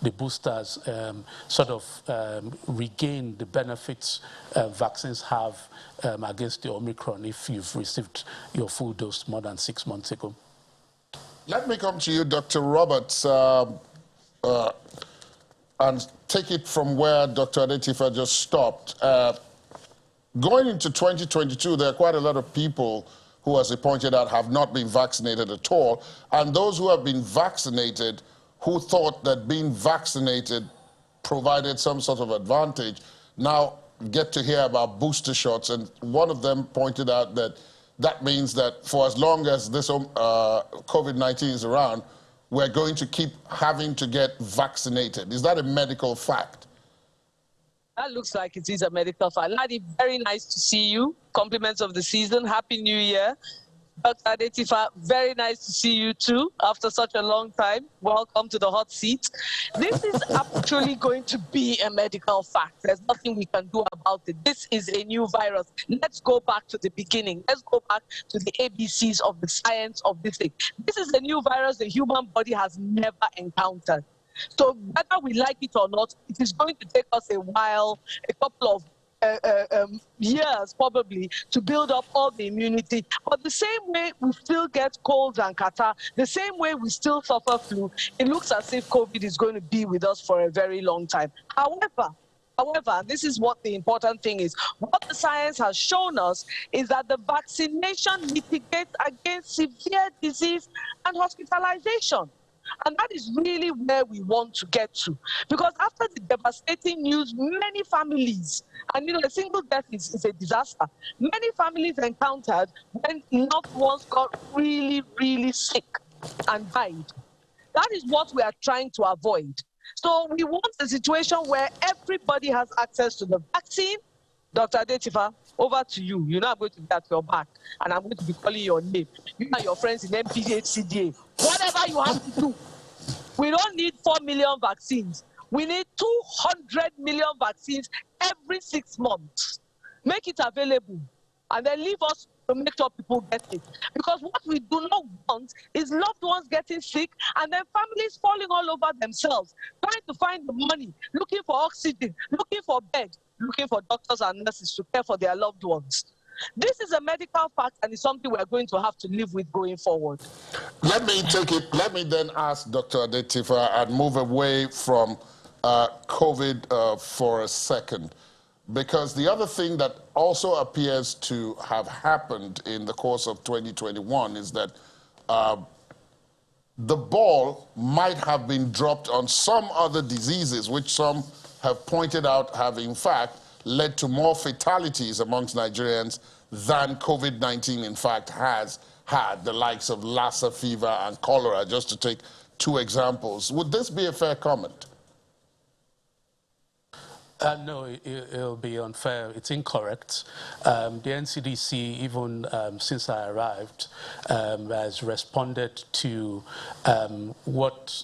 the boosters sort of regain the benefits vaccines have against the Omicron if you've received your full dose more than 6 months ago. Let me come to you, Dr. Roberts, and take it from where Dr. Adetifa just stopped. Going into 2022, there are quite a lot of people who, as he pointed out, have not been vaccinated at all. And those who have been vaccinated, who thought that being vaccinated provided some sort of advantage, now get to hear about booster shots. And one of them pointed out that that means that for as long as this COVID-19 is around, we're going to keep having to get vaccinated. Is that a medical fact? That looks like it is a medical fact. Ladi, very nice to see you. Compliments of the season. Happy New Year. Dr. Adetifa, very nice to see you too after such a long time. Welcome to the hot seat. This is actually going to be a medical fact. There's nothing we can do about it. This is a new virus. Let's go back to the beginning. Let's go back to the ABCs of the science of this thing. This is a new virus the human body has never encountered. So whether we like it or not, it is going to take us a while, a couple of years probably, to build up all the immunity. But the same way we still get colds and catarrh, the same way we still suffer flu, it looks as if COVID is going to be with us for a very long time. However, this is what the important thing is. What the science has shown us is that the vaccination mitigates against severe disease and hospitalization. And that is really where we want to get to. Because after the devastating news, many families, and a single death is a disaster, many families encountered when loved ones got really, really sick and died. That is what we are trying to avoid. So we want a situation where everybody has access to the vaccine. Dr. Adetifa, over to you. You know I'm going to be at your back, and I'm going to be calling your name. You and your friends in MPHCDA. Whatever you have to do. We don't need 4 million vaccines. We need 200 million vaccines every 6 months. Make it available, and then leave us to make sure people get it. Because what we do not want is loved ones getting sick and then families falling all over themselves, trying to find the money, looking for oxygen, looking for bed, looking for doctors and nurses to care for their loved ones. This is a medical fact, and it's something we're going to have to live with going forward. Let me then ask Dr. Adetifa and move away from COVID for a second. Because the other thing that also appears to have happened in the course of 2021 is that the ball might have been dropped on some other diseases, which some have pointed out have in fact led to more fatalities amongst Nigerians than COVID-19 in fact has had, the likes of Lassa fever and cholera, just to take 2 examples. Would this be a fair comment? No, it'll be unfair. It's incorrect. The NCDC, even since I arrived, has responded to what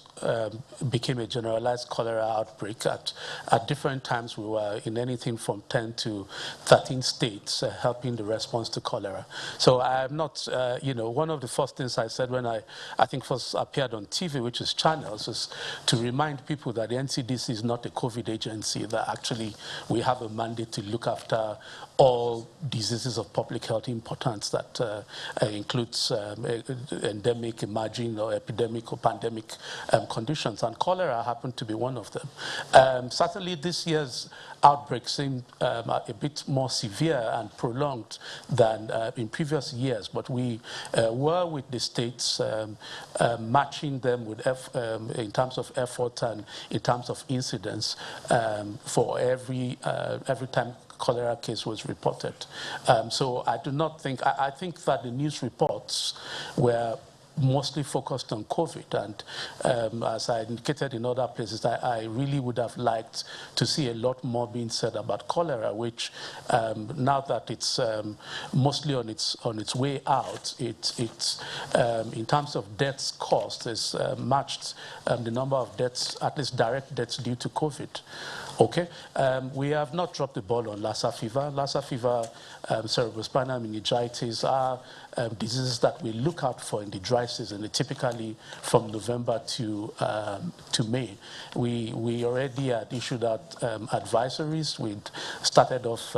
became a generalized cholera outbreak. At different times, we were in anything from 10 to 13 states helping the response to cholera. So I'm not, one of the first things I said when I think first appeared on TV, which is Channels, is to remind people that the NCDC is not a COVID agency, that actually we have a mandate to look after all diseases of public health importance that includes endemic, emerging, or epidemic or pandemic conditions, and cholera happened to be one of them. Certainly this year's outbreak seemed a bit more severe and prolonged than in previous years, but we were with the states matching them with in terms of effort and in terms of incidence for every time cholera case was reported. So I do not think, I think that the news reports were mostly focused on COVID, and as I indicated in other places, I really would have liked to see a lot more being said about cholera, which now that it's mostly on its way out, it's in terms of deaths caused, is matched the number of deaths, at least direct deaths due to COVID. Okay, we have not dropped the ball on Lassa fever. Lassa fever, cerebrospinal meningitis are diseases that we look out for in the dry season, typically from November to May. We already had issued out advisories. We'd started off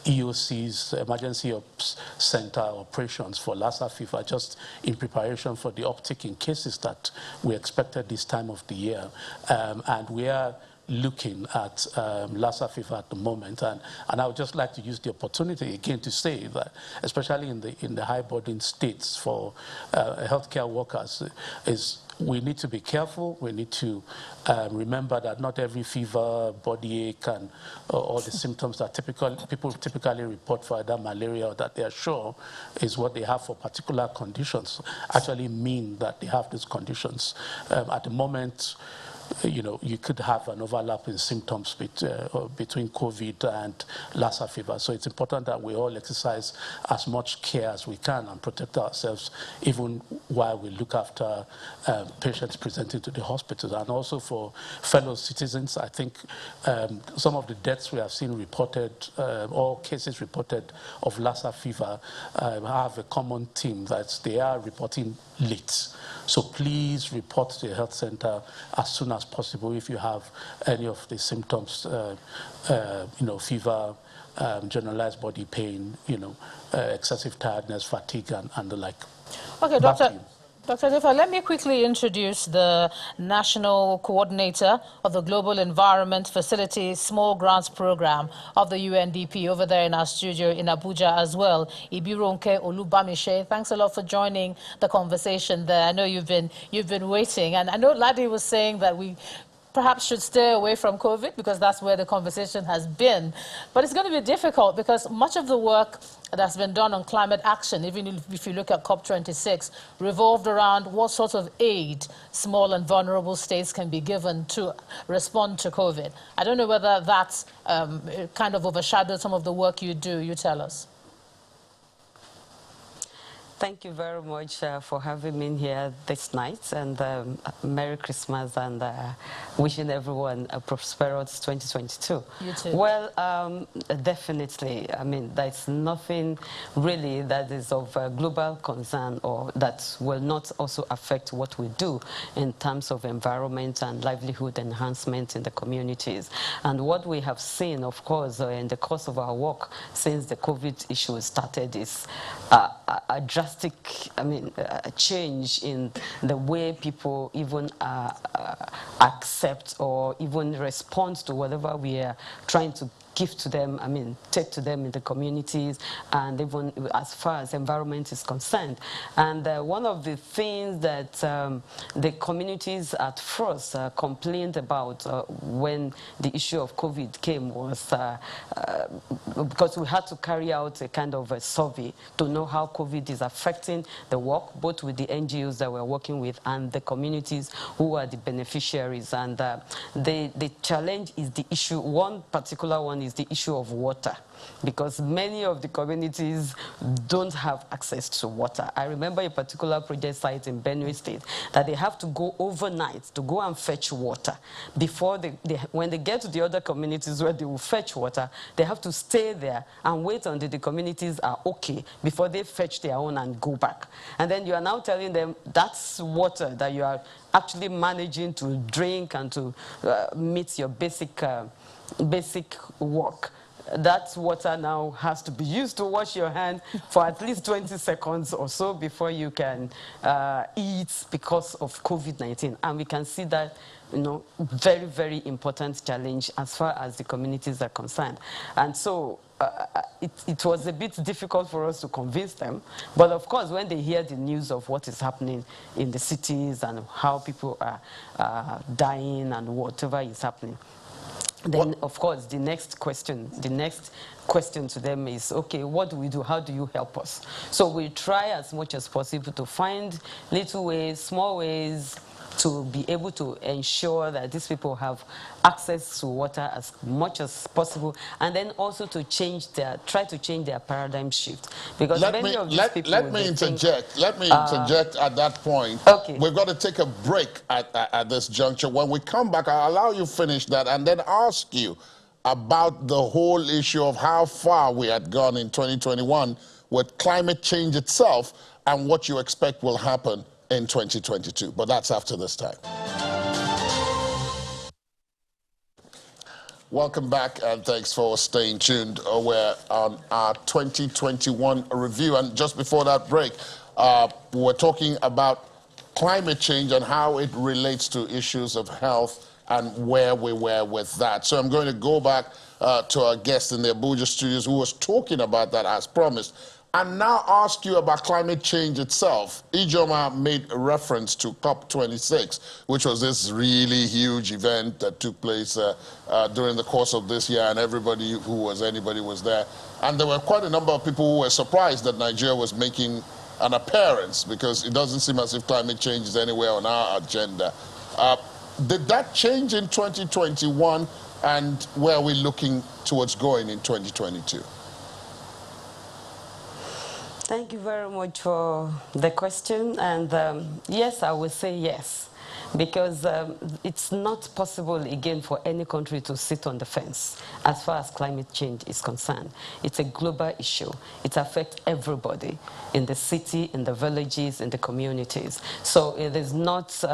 EOC's Emergency Ops Center operations for Lassa fever, just in preparation for the uptick in cases that we expected this time of the year. And we are looking at Lassa fever at the moment, and I would just like to use the opportunity again to say that, especially in the high burden states for healthcare workers, is we need to be careful. We need to remember that not every fever, body ache, and all the symptoms that people typically report for either malaria or that they are sure is what they have for particular conditions actually mean that they have these conditions. At the moment, you could have an overlap in symptoms between COVID and Lassa fever. So it's important that we all exercise as much care as we can and protect ourselves even while we look after patients presenting to the hospitals. And also for fellow citizens, I think some of the deaths we have seen reported, or cases reported of Lassa fever have a common theme that they are reporting late. So please report to the health center as soon as possible if you have any of the symptoms, fever, generalized body pain, excessive tiredness, fatigue, and the like. Okay, Dr. Defa, let me quickly introduce the National Coordinator of the Global Environment Facility Small Grants Program of the UNDP over there in our studio in Abuja as well, Ibironke Olubamiche. Thanks a lot for joining the conversation there. I know you've been waiting, and I know Ladi was saying that we perhaps should stay away from COVID because that's where the conversation has been. But it's going to be difficult because much of the work that's been done on climate action, even if you look at COP26, revolved around what sort of aid small and vulnerable states can be given to respond to COVID. I don't know whether that's kind of overshadowed some of the work you do. You tell us. Thank you very much for having me here this night, and Merry Christmas, and wishing everyone a prosperous 2022. You too. Well, definitely. I mean, there's nothing really that is of global concern or that will not also affect what we do in terms of environment and livelihood enhancement in the communities. And what we have seen, of course, in the course of our work since the COVID issue started is a drastic change in the way people even accept or even respond to whatever we are trying to give to them, take to them in the communities, and even as far as environment is concerned. And one of the things that the communities at first complained about when the issue of COVID came was because we had to carry out a kind of a survey to know how COVID is affecting the work, both with the NGOs that we're working with and the communities who are the beneficiaries. And the challenge is the issue, one particular one is the issue of water, because many of the communities don't have access to water. I remember a particular project site in Benue State that they have to go overnight to go and fetch water. Before when they get to the other communities where they will fetch water, they have to stay there and wait until the communities are okay before they fetch their own and go back. And then you are now telling them that's water that you are actually managing to drink and to meet your basic work. That water now has to be used to wash your hand for at least 20 seconds or so before you can eat because of COVID-19. And we can see that, very, very important challenge as far as the communities are concerned. And so it was a bit difficult for us to convince them. But of course, when they hear the news of what is happening in the cities and how people are dying and whatever is happening, then, of course, the next question to them is, okay, what do we do? How do you help us? So we try as much as possible to find little ways, small ways, to be able to ensure that these people have access to water as much as possible, and then also to try to change their paradigm shift. Because many of these people... Let me interject at that point. Okay. We've got to take a break at this juncture. When we come back, I'll allow you finish that and then ask you about the whole issue of how far we had gone in 2021 with climate change itself and what you expect will happen in 2022, but that's after this time. Welcome back, and thanks for staying tuned. We're on our 2021 review, and just before that break, we're talking about climate change and how it relates to issues of health and where we were with that. So I'm going to go back to our guest in the Abuja studios who was talking about that as promised, and now ask you about climate change itself. Ijoma made a reference to COP26, which was this really huge event that took place during the course of this year, and anybody was there. And there were quite a number of people who were surprised that Nigeria was making an appearance, because it doesn't seem as if climate change is anywhere on our agenda. Did that change in 2021, and where are we looking towards going in 2022? Thank you very much for the question. And yes, I would say yes, because it's not possible, again, for any country to sit on the fence as far as climate change is concerned. It's a global issue. It affects everybody in the city, in the villages, in the communities. So it is not...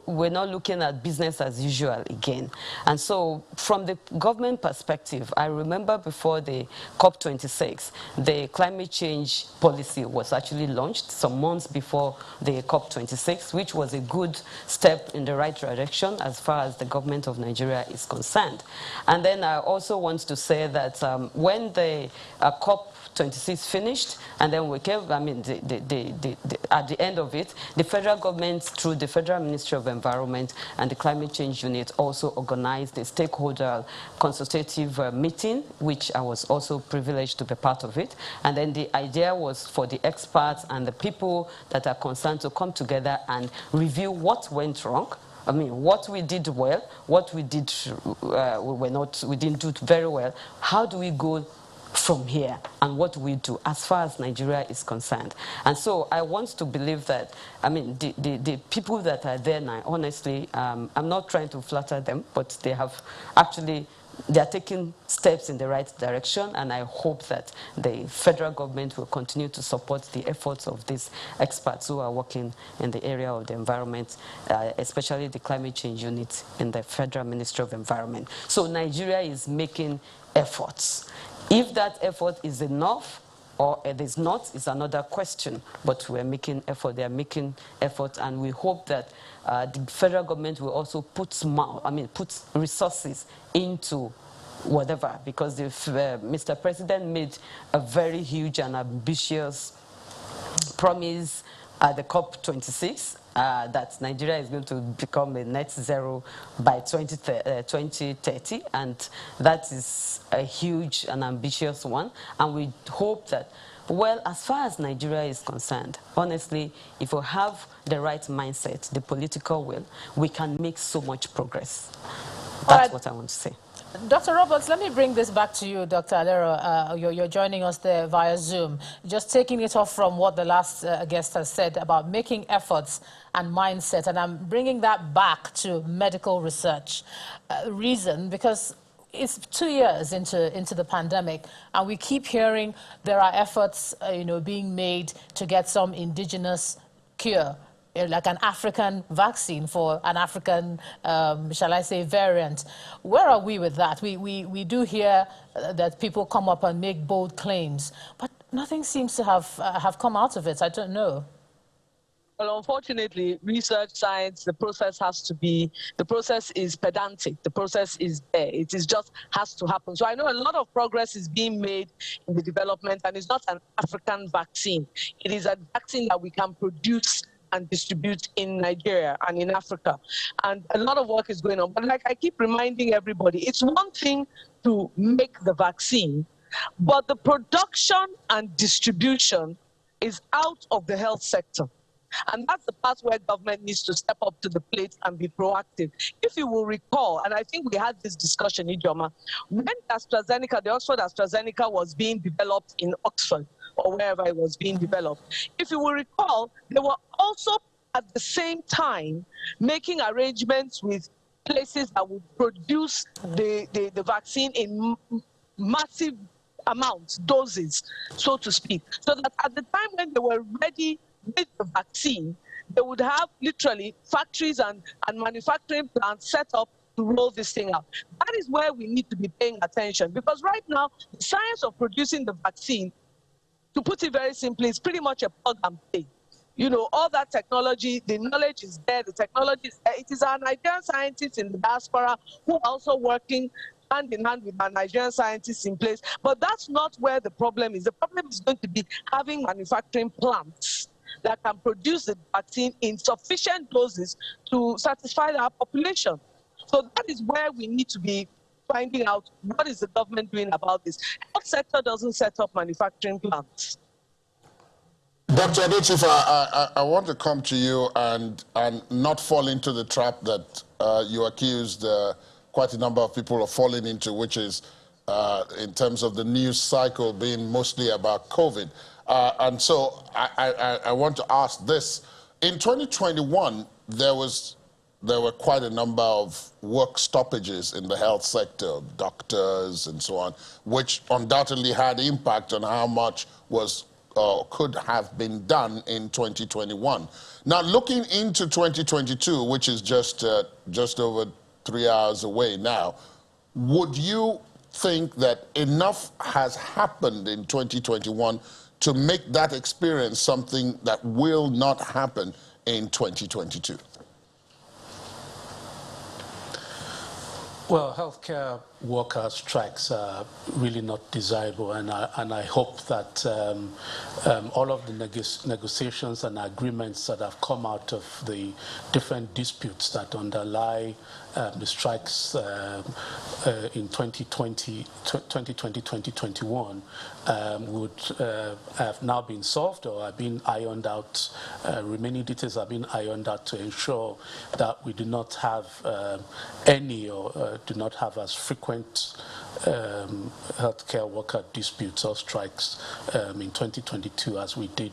we're not looking at business as usual again. And so from the government perspective, I remember before the COP26, the climate change policy was actually launched some months before the COP26, which was a good step in the right direction as far as the government of Nigeria is concerned. And then I also want to say that when the COP26 finished, and then we came, at the end of it, the federal government, through the Federal Ministry of Environment and the Climate Change Unit, also organized a stakeholder consultative meeting, which I was also privileged to be part of it. And then the idea was for the experts and the people that are concerned to come together and review what went wrong. I mean, what we did well, what we did, we didn't do very well. How do we go from here, and what we do as far as Nigeria is concerned? And so I want to believe that, I mean, the people that are there now, honestly, I'm not trying to flatter them, but they have actually, they are taking steps in the right direction, and I hope that the federal government will continue to support the efforts of these experts who are working in the area of the environment, especially the climate change unit in the Federal Ministry of Environment. So Nigeria is making efforts. If that effort is enough or it is not, is another question. But we're making effort, they are making effort, and we hope that the federal government will also put resources into whatever, because if Mr. President made a very huge and ambitious promise at the COP26, that Nigeria is going to become a net zero by 2030, and that is a huge and ambitious one. And we hope that, well, as far as Nigeria is concerned, honestly, if we have the right mindset, the political will, we can make so much progress. That's what I want to say. Dr. Roberts, let me bring this back to you, Dr. Alero. You're joining us there via Zoom. Just taking it off from what the last guest has said about making efforts and mindset, and I'm bringing that back to medical research. Reason, because it's 2 years into the pandemic, and we keep hearing there are efforts, being made to get some indigenous cure, like an African vaccine for an African, shall I say, variant. Where are we with that? We do hear that people come up and make bold claims, but nothing seems to have come out of it. I don't know. Well, unfortunately, research, science, the process is pedantic. The process is there. It is just has to happen. So I know a lot of progress is being made in the development, and it's not an African vaccine. It is a vaccine that we can produce and distribute in Nigeria and in Africa. And a lot of work is going on. But like I keep reminding everybody, it's one thing to make the vaccine, but the production and distribution is out of the health sector. And that's the part where government needs to step up to the plate and be proactive. If you will recall, and I think we had this discussion, Ijoma, when AstraZeneca, the Oxford AstraZeneca was being developed in Oxford, or wherever it was being developed, if you will recall, they were also at the same time making arrangements with places that would produce the vaccine in massive amounts, doses, so to speak, so that at the time when they were ready with the vaccine, they would have literally factories and manufacturing plants set up to roll this thing out. That is where we need to be paying attention, because right now, the science of producing the vaccine, to put it very simply, is pretty much a plug and play. All that technology, the knowledge is there, the technology is there. It is our Nigerian scientists in the diaspora who are also working hand in hand with our Nigerian scientists in place. But that's not where the problem is. The problem is going to be having manufacturing plants that can produce the vaccine in sufficient doses to satisfy our population. So that is where we need to be finding out what is the government doing about this. The health sector doesn't set up manufacturing plants. Dr. Adechifa, I want to come to you and not fall into the trap that you accused quite a number of people of falling into, which is in terms of the news cycle being mostly about COVID. And so I want to ask this. In 2021, there were quite a number of work stoppages in the health sector, doctors and so on, which undoubtedly had impact on how much was could have been done in 2021. Now, looking into 2022, which is just over 3 hours away now, would you think that enough has happened in 2021 to make that experience something that will not happen in 2022? Well, healthcare worker strikes are really not desirable, and I hope that all of the negotiations and agreements that have come out of the different disputes that underlie the strikes in 2020, 2021 would have now been solved or have been ironed out. Remaining details have been ironed out to ensure that we do not have any or do not have as frequent healthcare worker disputes or strikes in 2022 as we did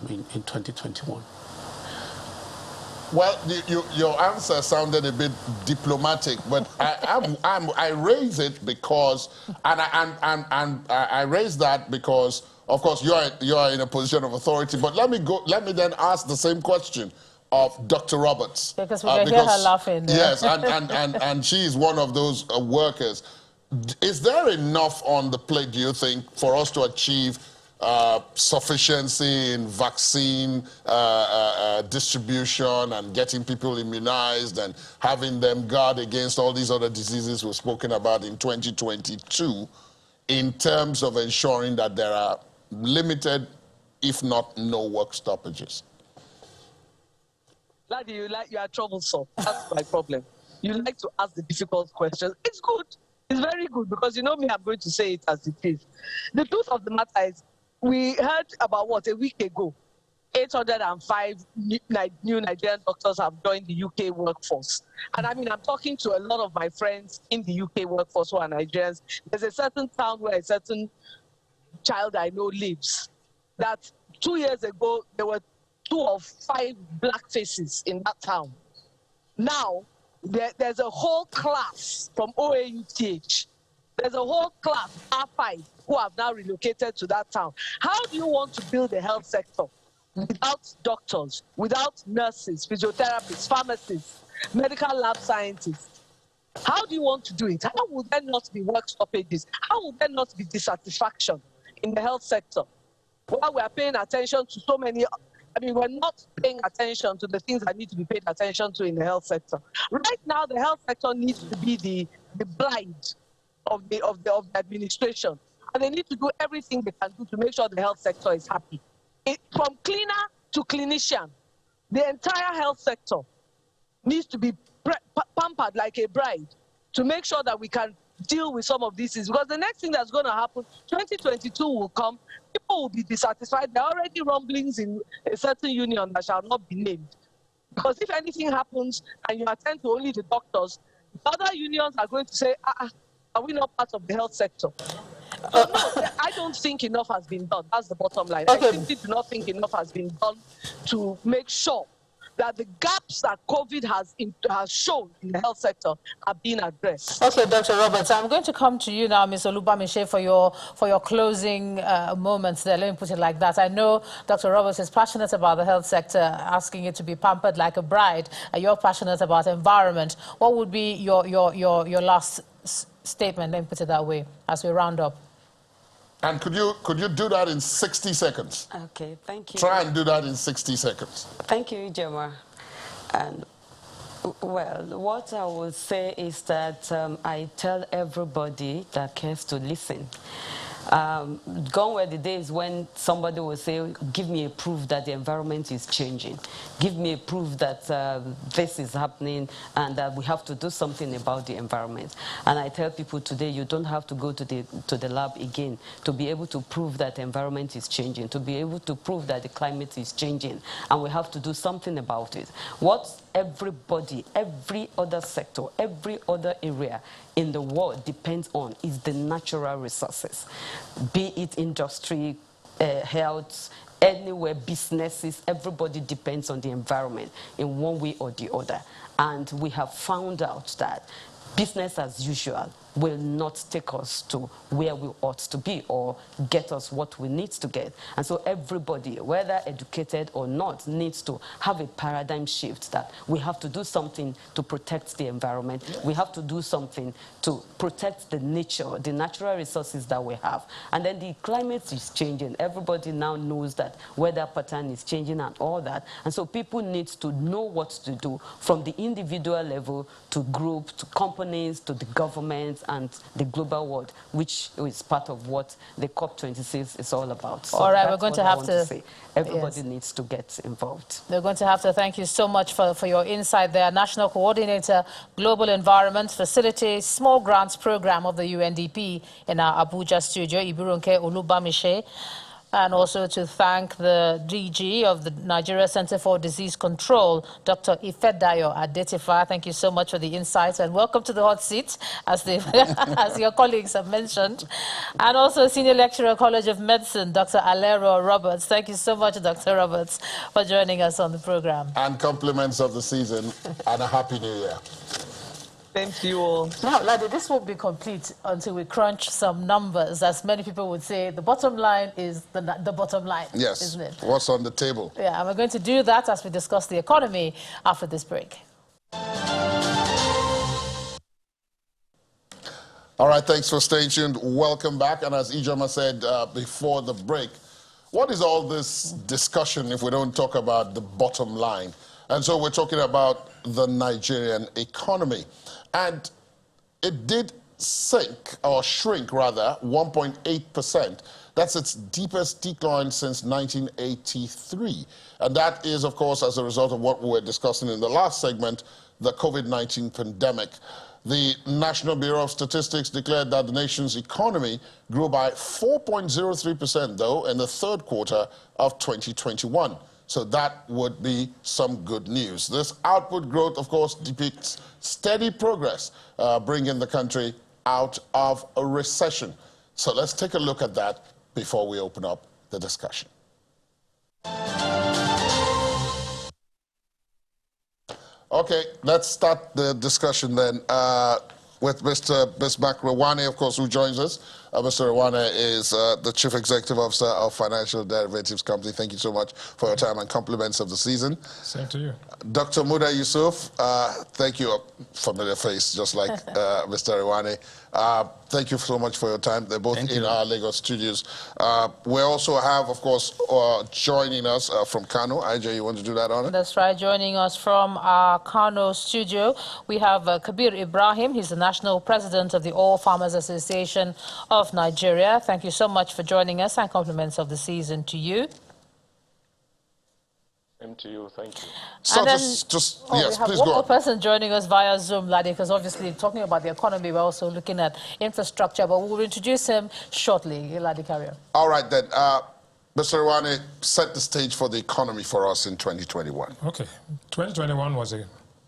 in 2021. Well, your answer sounded a bit diplomatic, but I raise it because, and I raise that because, of course, you are in a position of authority. But let me then ask the same question of Dr. Roberts, because we can hear her laughing. Yes, and she is one of those workers. Is there enough on the plate, do you think, for us to achieve sufficiency in vaccine distribution and getting people immunized and having them guard against all these other diseases we've spoken about in 2022 in terms of ensuring that there are limited, if not no work stoppages? Laddie, you are troublesome. That's my problem. You like to ask the difficult questions. It's good. It's very good because you know me, I'm going to say it as it is. The truth of the matter is, we heard about a week ago, 805 new Nigerian doctors have joined the UK workforce. And I mean, I'm talking to a lot of my friends in the UK workforce who are Nigerians. There's a certain town where a certain child I know lives, that 2 years ago, there were 2 or 5 black faces in that town. Now, there's a whole class from OAUTH. There's a whole class, R5, who have now relocated to that town. How do you want to build a health sector without doctors, without nurses, physiotherapists, pharmacists, medical lab scientists? How do you want to do it? How would there not be work stoppages? How would there not be dissatisfaction in the health sector? While we are paying attention to so many, I mean, we're not paying attention to the things that need to be paid attention to in the health sector. Right now, the health sector needs to be the blind of the administration, and they need to do everything they can do to make sure the health sector is happy. From cleaner to clinician, the entire health sector needs to be pampered like a bride to make sure that we can deal with some of these things. Because the next thing that's going to happen, 2022 will come, people will be dissatisfied. There are already rumblings in a certain union that shall not be named. Because if anything happens and you attend to only the doctors, other unions are going to say, are we not part of the health sector? So no, I don't think enough has been done. That's the bottom line. Okay. I simply do not think enough has been done to make sure that the gaps that COVID has shown in the health sector are being addressed. Okay, Dr. Roberts, I'm going to come to you now, Ms. Olubamise, for your closing moments there. Let me put it like that. I know Dr. Roberts is passionate about the health sector, asking it to be pampered like a bride. You're passionate about environment. What would be your last statement, let me put it that way, as we round up? And could you do that in 60 seconds? Okay, thank you. Try and do that in 60 seconds. Thank you, Ijoma. And well, what I would say is that I tell everybody that cares to listen Gone were the days when somebody would say, give me a proof that the environment is changing. Give me a proof that this is happening and that we have to do something about the environment. And I tell people today, you don't have to go to the lab again to be able to prove that the environment is changing, to be able to prove that the climate is changing. And we have to do something about it. What everybody, every other sector, every other area in the world depends on is the natural resources, be it industry, health, anywhere, businesses, everybody depends on the environment in one way or the other. And we have found out that business as usual will not take us to where we ought to be or get us what we need to get. And so everybody, whether educated or not, needs to have a paradigm shift that we have to do something to protect the environment. Yes. We have to do something to protect the nature, the natural resources that we have. And then the climate is changing. Everybody now knows that weather pattern is changing and all that. And so people need to know what to do from the individual level to group, to companies, to the government, and the global world, which is part of what the COP26 is all about. So all right, we're going to have to say. Everybody needs to get involved. We're going to have to thank you so much for your insight there. National Coordinator, Global Environment Facility Small Grants Program of the UNDP in our Abuja studio, Ibirunke Olubamiche. And also to thank the DG of the Nigeria Center for Disease Control, Dr. Ifedayo Adetifa. Thank you so much for the insights and welcome to the hot seat, as your colleagues have mentioned. And also Senior Lecturer, College of Medicine, Dr. Alero Roberts. Thank you so much, Dr. Roberts, for joining us on the program. And compliments of the season and a Happy New Year. Same to you all. Now, Ladi, this won't be complete until we crunch some numbers. As many people would say, the bottom line is the bottom line, yes, isn't it? What's on the table? Yeah, and we're going to do that as we discuss the economy after this break. All right, thanks for staying tuned. Welcome back. And as Ijoma said before the break, what is all this discussion if we don't talk about the bottom line? And so we're talking about the Nigerian economy. And it did sink, or shrink rather, 1.8%. That's its deepest decline since 1983. And that is, of course, as a result of what we were discussing in the last segment, the COVID-19 pandemic. The National Bureau of Statistics declared that the nation's economy grew by 4.03%, though, in the third quarter of 2021. So that would be some good news. This output growth, of course, depicts steady progress, bringing the country out of a recession. So let's take a look at that before we open up the discussion. Okay, let's start the discussion then with Mr. Bismarck Rewane, of course, who joins us. Mr. Rewane is the Chief Executive Officer of Financial Derivatives Company. Thank you so much for your time and compliments of the season. Same to you. Dr. Muda Yusuf, thank you. A familiar face, just like Mr. Rewane. Thank you so much for your time. They're both in our Lagos studios. We also have, of course, joining us from Kano. IJ, you want to do that honor? That's right. Joining us from our Kano studio, we have Kabir Ibrahim. He's the National President of the All Farmers Association of Nigeria. Thank you so much for joining us, and compliments of the season to you. Same to you, thank you. So and then, yes, we have please one go more on. person joining us via Zoom, Ladi, because obviously talking about the economy, we're also looking at infrastructure, but we'll introduce him shortly. Ladi, carry on. All right, then. Mr. Rewane, set the stage for the economy for us in 2021. Okay. 2021 was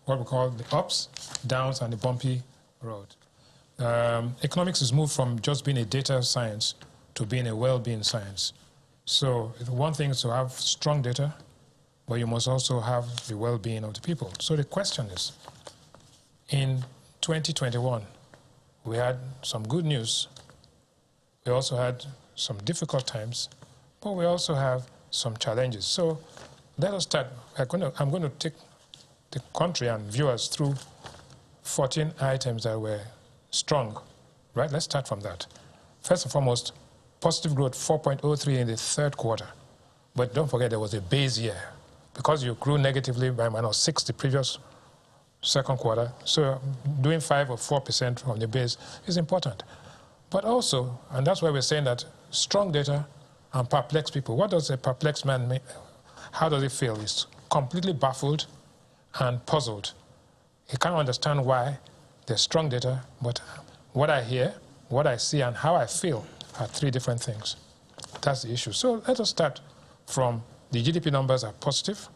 what we call the ups, downs, and the bumpy road. Economics has moved from just being a data science to being a well-being science. So one thing is to have strong data, but you must also have the well-being of the people. So the question is, in 2021, we had some good news. We also had some difficult times, but we also have some challenges. So let us start. I'm going to take the country and viewers through 14 items that were strong, right? Let's start from that. First and foremost, positive growth, 4.03 in the third quarter. But don't forget there was a base year, because you grew negatively by -6 the previous second quarter. So doing 5 or 4% from the base is important. But also, and that's why we're saying that strong data and perplexed people. What does a perplexed man mean? How does he feel? He's completely baffled and puzzled. He can't understand why there's strong data, but what I hear, what I see, and how I feel are three different things. That's the issue. So let us start from the GDP numbers are positive.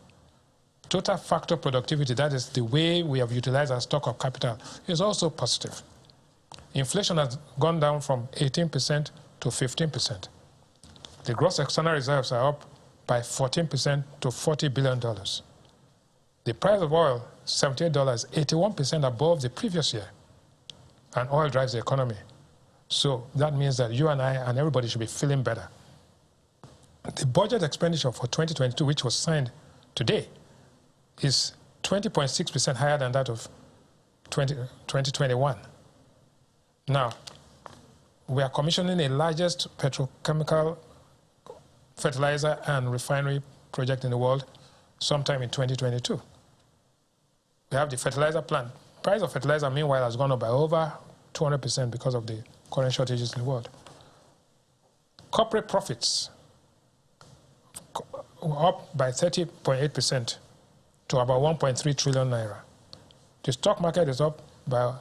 Total factor productivity, that is the way we have utilized our stock of capital, is also positive. Inflation has gone down from 18% to 15%. The gross external reserves are up by 14% to $40 billion. The price of oil, $78, 81% above the previous year. And oil drives the economy. So that means that you and I and everybody should be feeling better. The budget expenditure for 2022, which was signed today, is 20.6% higher than that of 2021. Now, we are commissioning the largest petrochemical fertilizer and refinery project in the world sometime in 2022. We have the fertilizer plant. Price of fertilizer, meanwhile, has gone up by over 200% because of the current shortages in the world. Corporate profits were up by 30.8% to about 1.3 trillion naira. The stock market is up by,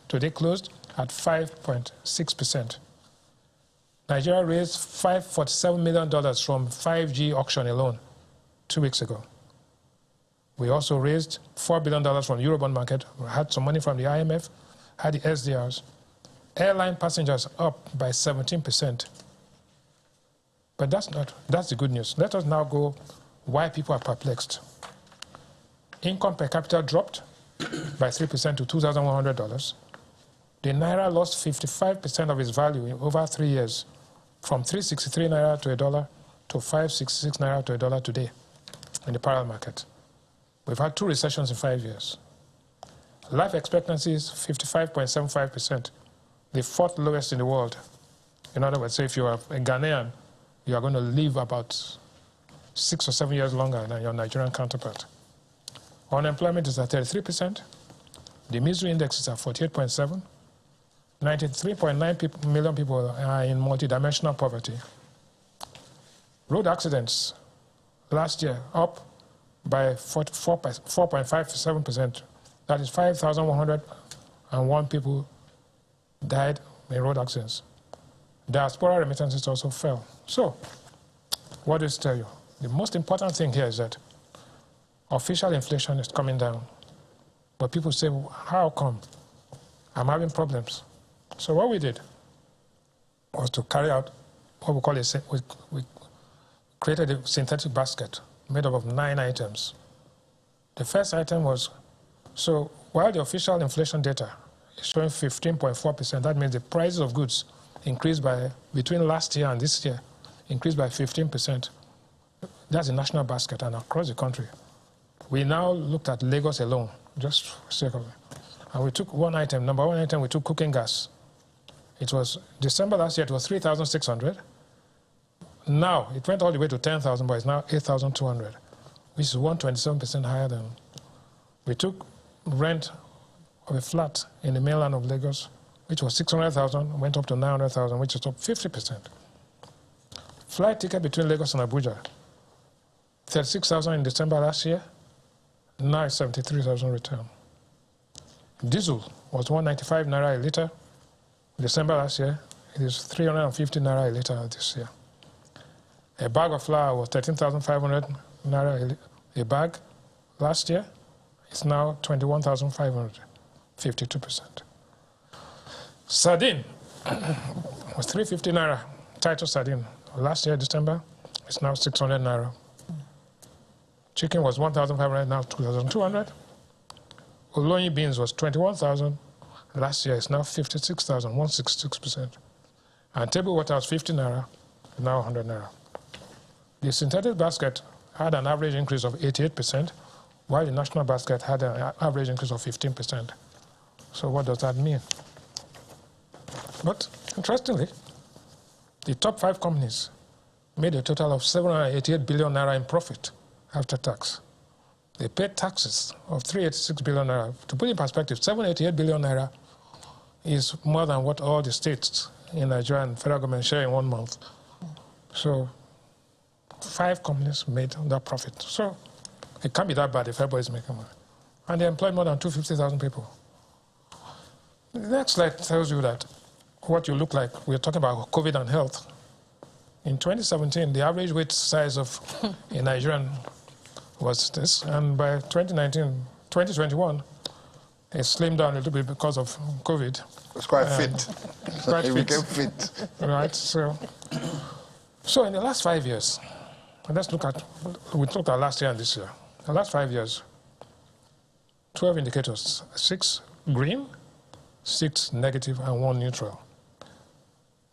today closed at 5.6%. Nigeria raised $547 million from 5G auction alone 2 weeks ago. We also raised $4 billion from the Eurobond market. We had some money from the IMF, had the SDRs. Airline passengers up by 17%. But that's the good news. Let us now go why people are perplexed. Income per capita dropped by 3% to $2,100. The Naira lost 55% of its value in over 3 years, from 363 Naira to $1 to 566 Naira to $1 today in the parallel market. We've had 2 recessions in 5 years. Life expectancy is 55.75%, the 4th lowest in the world. In other words, say if you are a Ghanaian, you are going to live about 6 or 7 years longer than your Nigerian counterpart. Unemployment is at 33%. The misery index is at 48.7. 93.9 million people are in multidimensional poverty. Road accidents last year up by 4.57%. That is 5,101 people died in road accidents. Diaspora remittances also fell. So, what does it tell you? The most important thing here is that official inflation is coming down. But people say, well, how come? I'm having problems. So what we did was to carry out what we call we created a synthetic basket made up of 9 items. The first item was, so while the official inflation data is showing 15.4%, that means the prices of goods increased by, between last year and this year, increased by 15%. That's the national basket and across the country. We now looked at Lagos alone, just for a second. And we took one item, number one item, we took cooking gas. It was, December last year, it was 3,600. Now, it went all the way to 10,000, but it's now 8,200, which is 127% higher than. We took rent of a flat in the mainland of Lagos, which was 600,000, went up to 900,000, which is up 50%. Flight ticket between Lagos and Abuja, 36,000 in December last year, now it's 73,000 return. Diesel was 195 naira a litre. December last year, it is 350 naira a litre this year. A bag of flour was 13,500 naira a bag last year. It's now 21,500, 52%. Sardine was 350 naira, Titus sardine. Last year, December, it's now 600 naira. Chicken was 1,500, now 2,200. Olonyi beans was 21,000. Last year, it's now 56,000, 166%. And table water was 50 naira, now 100 naira. The synthetic basket had an average increase of 88%, while the national basket had an average increase of 15%. So what does that mean? But interestingly, the top 5 companies made a total of 788 billion naira in profit after tax. They paid taxes of 386 billion naira. To put in perspective, 788 billion naira is more than what all the states in Nigeria and federal government share in 1 month So 5 companies made that profit. So it can't be that bad if everybody's making money. And they employed more than 250,000 people. The next slide tells you that what you look like. We're talking about COVID and health. In 2017, the average weight size of a Nigerian was this, and by 2021, it slimmed down a little bit because of COVID. It's quite fit. Quite It fit. became fit. Right, so in the last 5 years, let's look at, we looked at last year and this year. The last 5 years, 12 indicators, 6 green, 6 negative, and 1 neutral.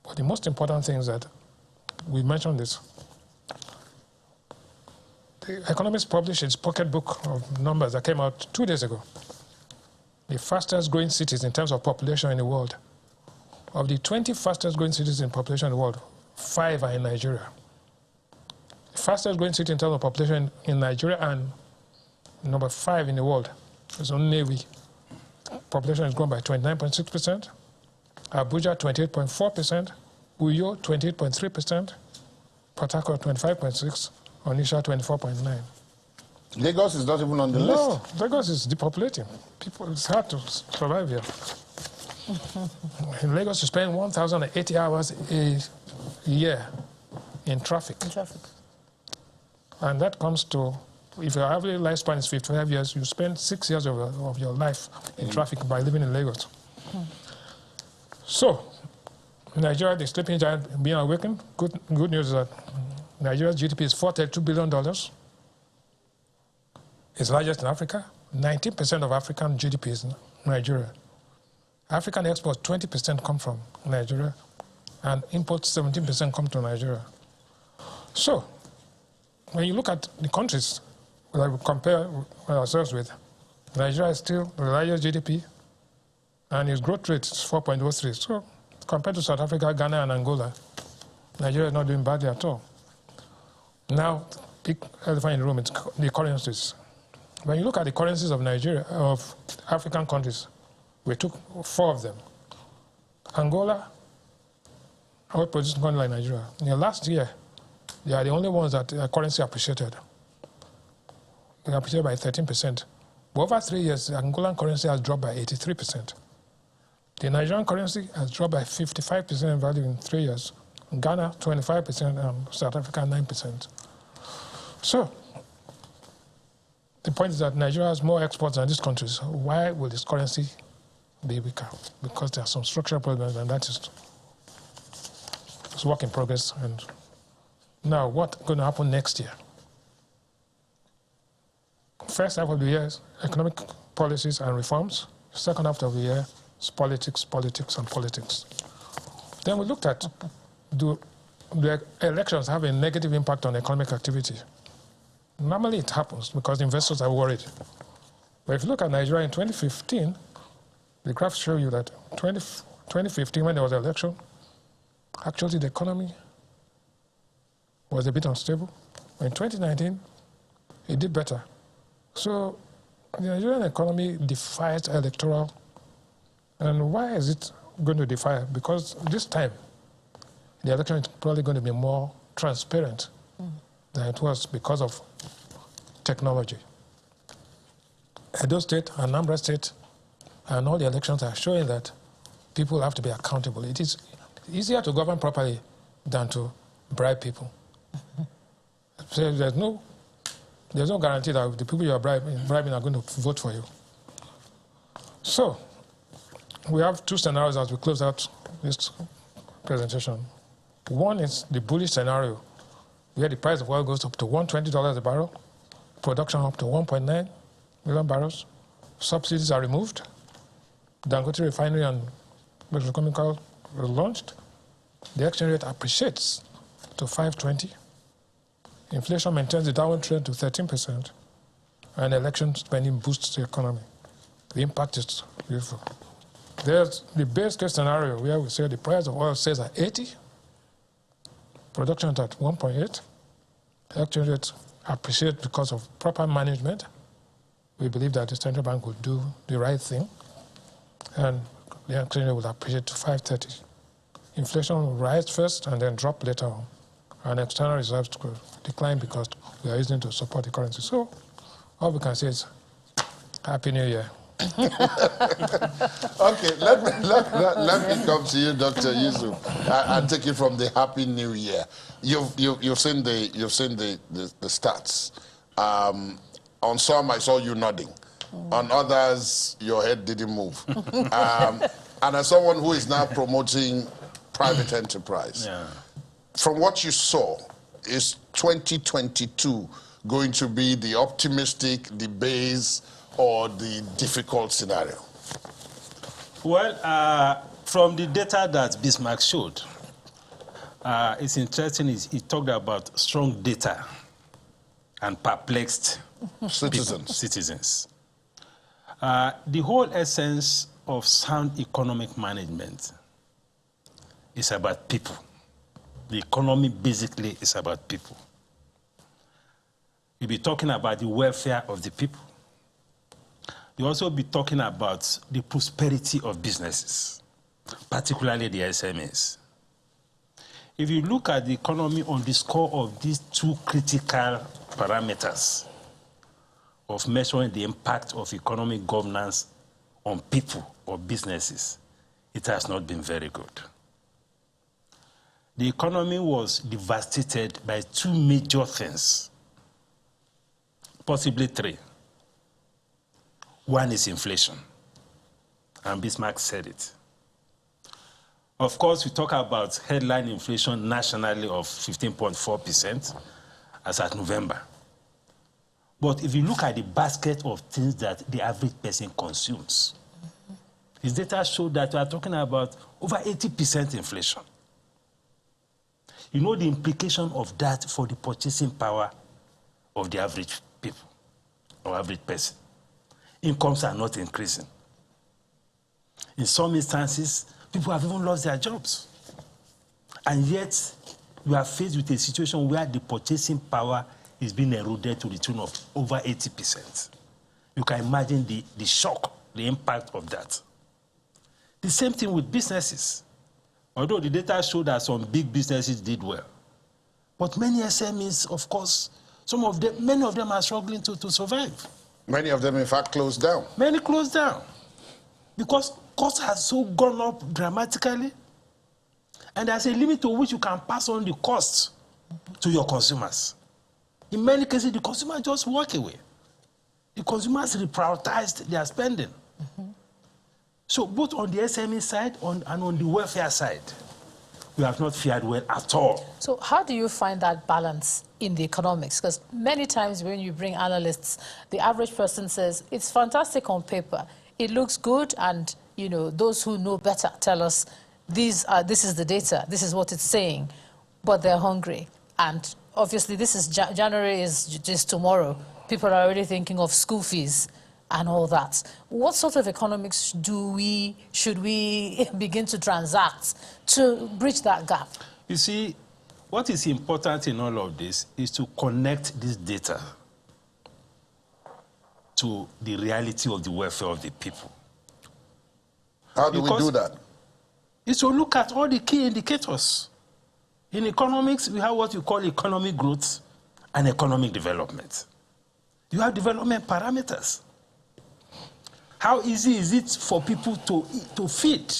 But the most important thing is that we mentioned this. The Economist published its pocketbook of numbers that came out 2 days ago. The fastest growing cities in terms of population in the world. Of the 20 fastest growing cities in population in the world, 5 are in Nigeria. The fastest growing city in terms of population in Nigeria and number 5 in the world is Nnewi. Population has grown by 29.6%. Abuja, 28.4%. Uyo, 28.3%. Port Harcourt, 25.6%. Onitsha, 24.9%. Lagos is not even on the list. No, Lagos is depopulating. People, it's hard to survive here. In Lagos, you spend 1,080 hours a year in traffic. And that comes to, if your average lifespan is 55 years, you spend 6 years of your life in traffic by living in Lagos. So, Nigeria, the sleeping giant being awakened, good news is that Nigeria's GDP is $432 billion. It's largest in Africa. 19% of African GDP is Nigeria. African exports, 20% come from Nigeria, and imports, 17% come to Nigeria. So, when you look at the countries that we compare ourselves with, Nigeria is still the largest GDP, and its growth rate is 4.03. So, compared to South Africa, Ghana, and Angola, Nigeria is not doing badly at all. Now, big elephant in the room is the currencies. When you look at the currencies of Nigeria, of African countries, we took 4 of them. Angola, oil producing country like Nigeria. In the last year, they are the only ones that their currency appreciated. They appreciated by 13%. But over 3 years, the Angolan currency has dropped by 83%. The Nigerian currency has dropped by 55% in value in 3 years. Ghana, 25%, and South Africa, 9%. So, the point is that Nigeria has more exports than these countries. Why will this currency be weaker? Because there are some structural problems, and that is it's work in progress. And now, what's going to happen next year? First half of the year is economic policies and reforms. Second half of the year is politics, politics, and politics. Then we looked at do the elections have a negative impact on economic activity? Normally it happens because investors are worried. But if you look at Nigeria in 2015, the graphs show you that 2015, when there was an election, actually the economy was a bit unstable. In 2019, it did better. So the Nigerian economy defies electoral. And why is it going to defy? Because this time, the election is probably going to be more transparent than it was because of technology. Edo State, Anambra State, and all the elections are showing that people have to be accountable. It is easier to govern properly than to bribe people. So there's no guarantee that the people you are bribing are going to vote for you. So we have 2 scenarios as we close out this presentation. One is the bullish scenario, where the price of oil goes up to $120 a barrel, production up to 1.9 million barrels, subsidies are removed, Dangote refinery and petrochemical were launched, the exchange rate appreciates to 520, inflation maintains the downward trend to 13%, and election spending boosts the economy. The impact is beautiful. There's the base case scenario where we say the price of oil stays at 80, production at 1.8, exchange rate appreciate because of proper management. We believe that the central bank will do the right thing, and the exchange rate will appreciate to 530. Inflation will rise first and then drop later on, and external reserves to decline because we are using to support the currency. So all we can say is Happy New Year. Okay, let me come to you, Dr. Yusuf, and take it from the Happy New Year. You've seen the stats. On some, I saw you nodding. On others, your head didn't move. And as someone who is now promoting private enterprise, from what you saw, is 2022 going to be the optimistic, the base, or the difficult scenario? Well, from the data that Bismarck showed, it's interesting, he talked about strong data and perplexed citizens. The whole essence of sound economic management is about people. The economy basically is about people. You'll be talking about the welfare of the people. You'll also be talking about the prosperity of businesses, particularly the SMEs. If you look at the economy on the score of these two critical parameters of measuring the impact of economic governance on people or businesses, it has not been very good. The economy was devastated by two major things, possibly three. One is inflation, and Bismarck said it. Of course, we talk about headline inflation nationally of 15.4% as at November. But if you look at the basket of things that the average person consumes, his data showed that we are talking about over 80% inflation. You know the implication of that for the purchasing power of the average people or average person. Incomes are not increasing. In some instances, people have even lost their jobs. And yet, we are faced with a situation where the purchasing power is being eroded to the tune of over 80%. You can imagine the shock, the impact of that. The same thing with businesses. Although the data showed that some big businesses did well. But many SMEs, of course, many of them are struggling to survive. Many of them, in fact, closed down. Many closed down because costs have so gone up dramatically, and there's a limit to which you can pass on the costs to your consumers. In many cases, the consumers just walk away. The consumers reprioritized their spending. So both on the SME side and on the welfare side, we have not fared well at all. So how do you find that balance in the economics? Because many times when you bring analysts, the average person says, it's fantastic on paper. It looks good, and those who know better tell us, this is the data, this is what it's saying, but they're hungry. And obviously this is January is just tomorrow. People are already thinking of school fees and all that. What sort of economics should we begin to transact to bridge that gap? You see, what is important in all of this is to connect this data to the reality of the welfare of the people. How do we do that? It's to look at all the key indicators. In economics, we have what you call economic growth and economic development. You have development parameters. How easy is it for people to feed?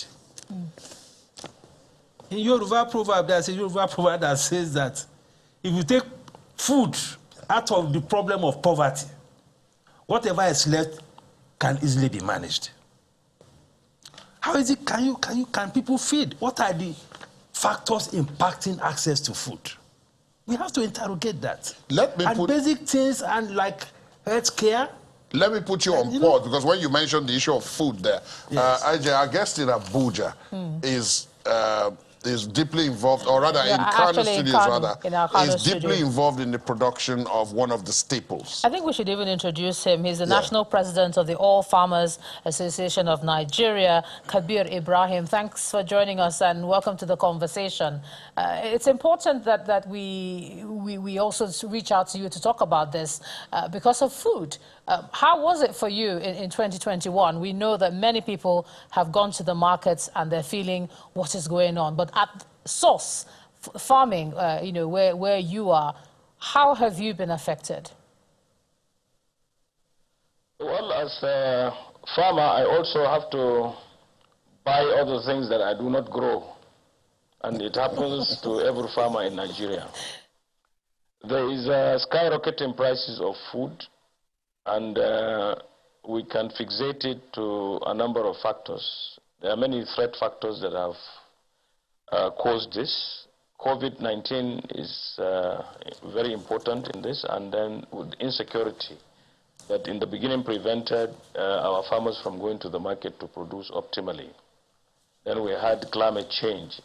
In Yoruba proverb, there's a Yoruba proverb that says that if you take food out of the problem of poverty, whatever is left can easily be managed. How is it can people feed? What are the factors impacting access to food? We have to interrogate that. Basic things and like healthcare. Let me put you on pause, because when you mentioned the issue of food there, our guest in Abuja is deeply involved, or rather in Kano Studios, is deeply involved in the production of one of the staples. I think we should even introduce him. He's the national president of the All Farmers Association of Nigeria, Kabir Ibrahim. Thanks for joining us and welcome to the conversation. It's important that we also reach out to you to talk about this because of food. How was it for you in 2021? We know that many people have gone to the markets and they're feeling what is going on. But at source, farming, you know, where you are. How have you been affected? Well, as a farmer, I also have to buy other things that I do not grow. And it happens to every farmer in Nigeria. There is skyrocketing prices of food, and we can fixate it to a number of factors. There are many threat factors that have caused this. COVID-19 is very important in this, and then with insecurity that in the beginning prevented our farmers from going to the market to produce optimally. Then we had climate change.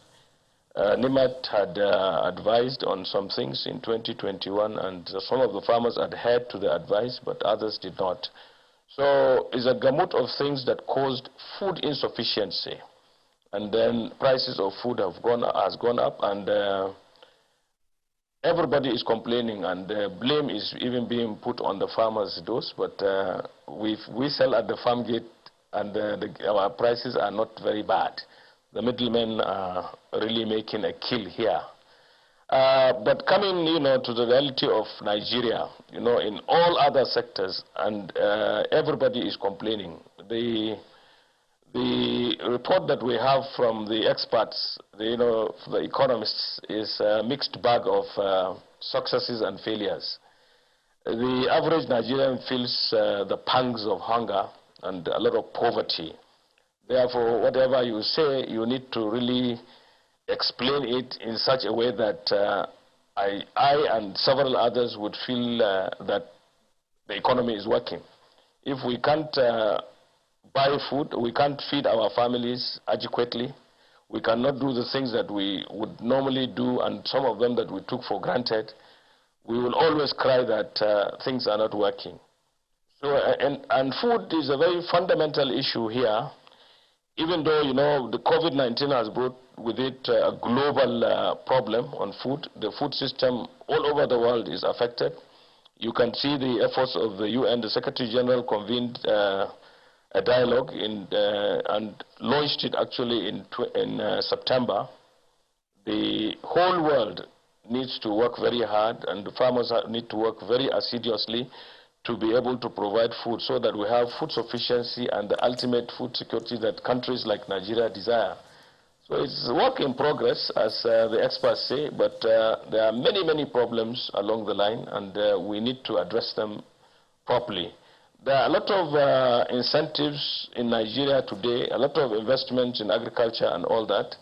NIMAT had advised on some things in 2021, and some of the farmers adhered to the advice, but others did not. So it's a gamut of things that caused food insufficiency. And then prices of food has gone up, and everybody is complaining, and blame is even being put on the farmers' doors. But we sell at the farm gate, and our prices are not very bad. The middlemen are really making a kill here. But coming, to the reality of Nigeria, in all other sectors, and everybody is complaining. The report that we have from the experts, the economists, is a mixed bag of successes and failures. The average Nigerian feels the pangs of hunger and a lot of poverty. Therefore, whatever you say, you need to really explain it in such a way that I and several others would feel that the economy is working. If we can't buy food, we can't feed our families adequately, we cannot do the things that we would normally do, and some of them that we took for granted, we will always cry that things are not working. So, and food is a very fundamental issue here. Even though, the COVID-19 has brought with it a global problem on food, the food system all over the world is affected. You can see the efforts of the UN. The Secretary General convened a dialogue and launched it actually in September. The whole world needs to work very hard, and the farmers need to work very assiduously to be able to provide food so that we have food sufficiency and the ultimate food security that countries like Nigeria desire. So it's a work in progress, as the experts say, but there are many, many problems along the line, and we need to address them properly. There are a lot of incentives in Nigeria today, a lot of investments in agriculture and all that.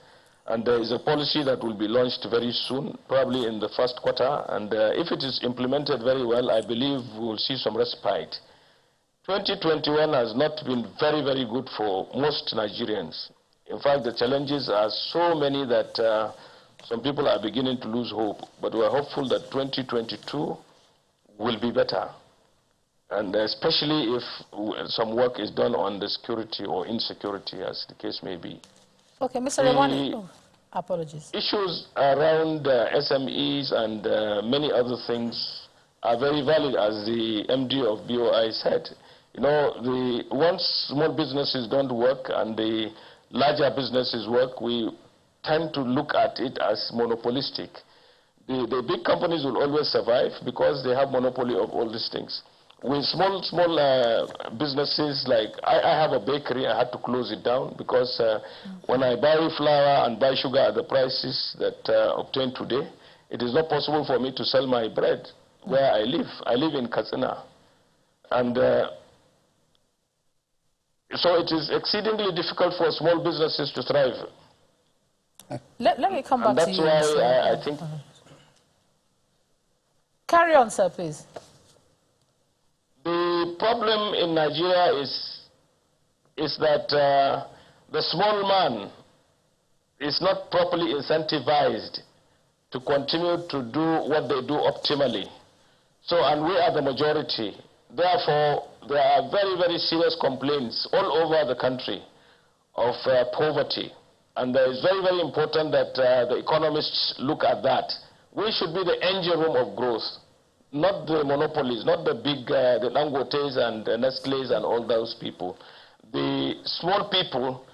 And there is a policy that will be launched very soon, probably in the first quarter. And if it is implemented very well, I believe we will see some respite. 2021 has not been very, very good for most Nigerians. In fact, the challenges are so many that some people are beginning to lose hope. But we are hopeful that 2022 will be better. And especially if some work is done on the security or insecurity, as the case may be. Okay, Mr. Rewani. Apologies. Issues around SMEs and many other things are very valid, as the MD of BOI said. Once small businesses don't work and the larger businesses work, we tend to look at it as monopolistic. The big companies will always survive because they have monopoly of all these things. With small businesses, like I have a bakery, I had to close it down because when I buy flour and buy sugar at the prices that obtained today, it is not possible for me to sell my bread where I live. I live in Katsina. And so it is exceedingly difficult for small businesses to thrive. Let me come back to you. That's why I think... Carry on, sir, please. The problem in Nigeria is that the small man is not properly incentivized to continue to do what they do optimally. So, and we are the majority. Therefore, there are very, very serious complaints all over the country of poverty. And it is very, very important that the economists look at that. We should be the engine room of growth. Not the monopolies, not the big, the Dangotes and Nestle's and all those people. The small people,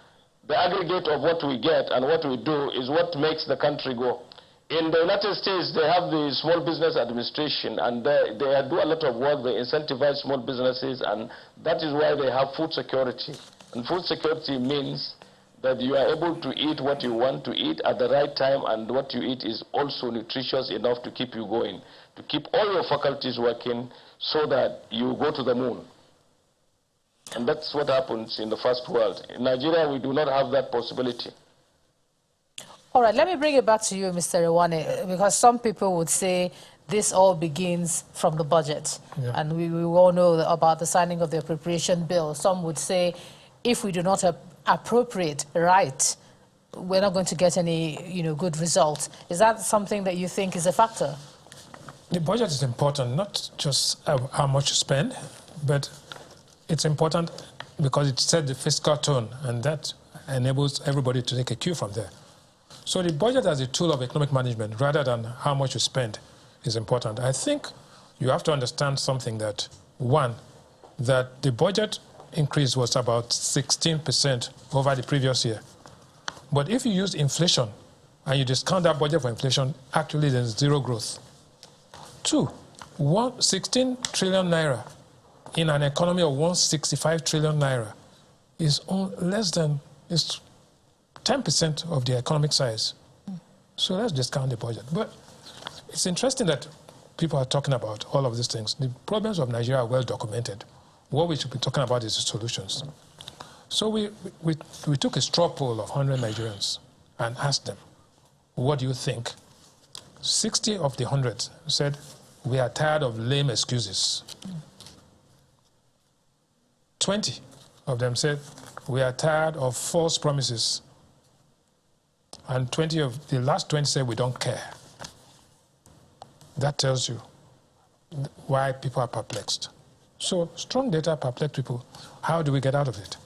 the aggregate of what we get and what we do is what makes the country go. In the United States, they have the Small Business Administration, and they do a lot of work. They incentivize small businesses, and that is why they have food security. And food security means that you are able to eat what you want to eat at the right time, and what you eat is also nutritious enough to keep you going, to keep all your faculties working so that you go to the moon. And that's what happens in the first world. In Nigeria, we do not have that possibility. All right, let me bring it back to you, Mr. Rewane, because some people would say this all begins from the budget. Yeah. And we all know about the signing of the appropriation bill. Some would say if we do not appropriate right, we're not going to get any good results. Is that something that you think is a factor? The budget is important, not just how much you spend, but it's important because it sets the fiscal tone, and that enables everybody to take a cue from there. So the budget as a tool of economic management, rather than how much you spend, is important. I think you have to understand something that, one, that the budget increase was about 16% over the previous year. But if you use inflation and you discount that budget for inflation, actually there's zero growth. Two, 16 trillion naira in an economy of 165 trillion naira is less than 10% of the economic size. So let's discount the budget. But it's interesting that people are talking about all of these things. The problems of Nigeria are well documented. What we should be talking about is the solutions. So we took a straw poll of 100 Nigerians and asked them, what do you think? 60 of the 100 said, we are tired of lame excuses. 20 of them said, we are tired of false promises. And the last 20 said, we don't care. That tells you why people are perplexed. So strong data perplex people. How do we get out of it?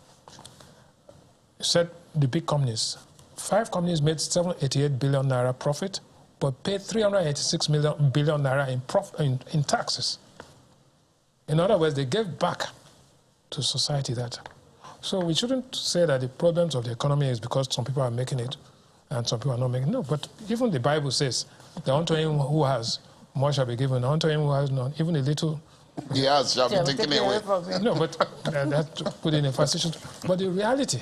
You said the big companies. 5 companies made 788 billion naira profit, but paid 386 billion naira in taxes. In other words, they gave back to society that. So we shouldn't say that the problems of the economy is because some people are making it and some people are not making it. No, but even the Bible says, the unto him who has, more shall be given. Unto him who has none, even a little, he has, shall be taken away. No, but that's put in a facetious. But the reality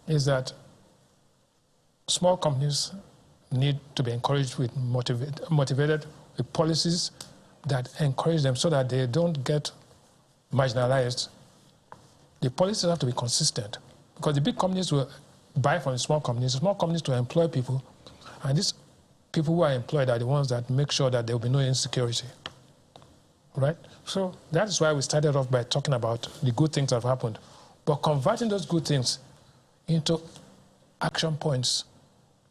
is that small companies need to be encouraged with motivated with policies that encourage them so that they don't get marginalized. The policies have to be consistent because the big companies will buy from the small companies to employ people, and these people who are employed are the ones that make sure that there will be no insecurity, right? So that is why we started off by talking about the good things that have happened, but converting those good things into action points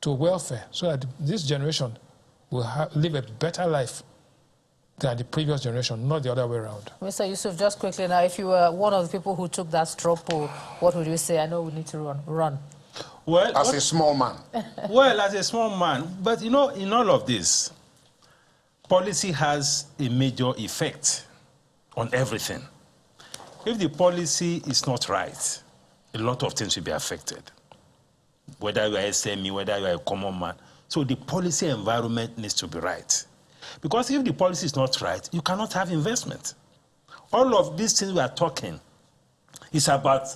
to welfare so that this generation will live a better life than the previous generation, not the other way around. Mr. Yusuf, just quickly now, if you were one of the people who took that straw poll, what would you say? I know we need to run. Well, as a small man. Well, as a small man, but in all of this, policy has a major effect on everything. If the policy is not right, a lot of things will be affected, whether you are SME, whether you are a common man. So the policy environment needs to be right. Because if the policy is not right, you cannot have investment. All of these things we are talking is about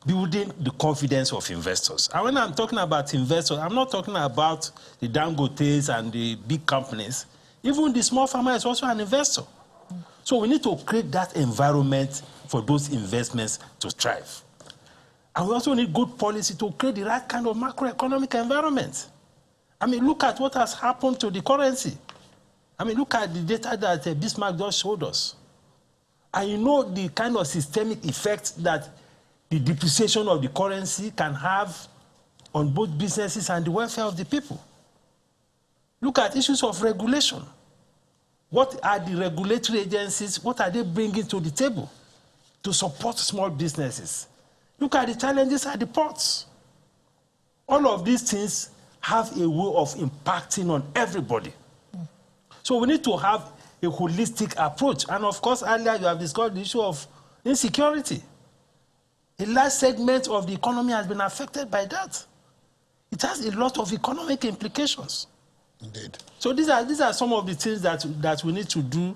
building the confidence of investors. And when I'm talking about investors, I'm not talking about the Dangotes and the big companies. Even the small farmer is also an investor. So we need to create that environment for those investments to thrive. And we also need good policy to create the right kind of macroeconomic environment. I mean, look at what has happened to the currency. I mean, look at the data that Bismarck just showed us. And you know the kind of systemic effect that the depreciation of the currency can have on both businesses and the welfare of the people. Look at issues of regulation. What are the regulatory agencies, what are they bringing to the table to support small businesses? Look at the challenges at the ports. All of these things have a way of impacting on everybody. So we need to have a holistic approach. And of course, earlier you have discussed the issue of insecurity. A large segment of the economy has been affected by that. It has a lot of economic implications. Indeed. So these are some of the things that we need to do,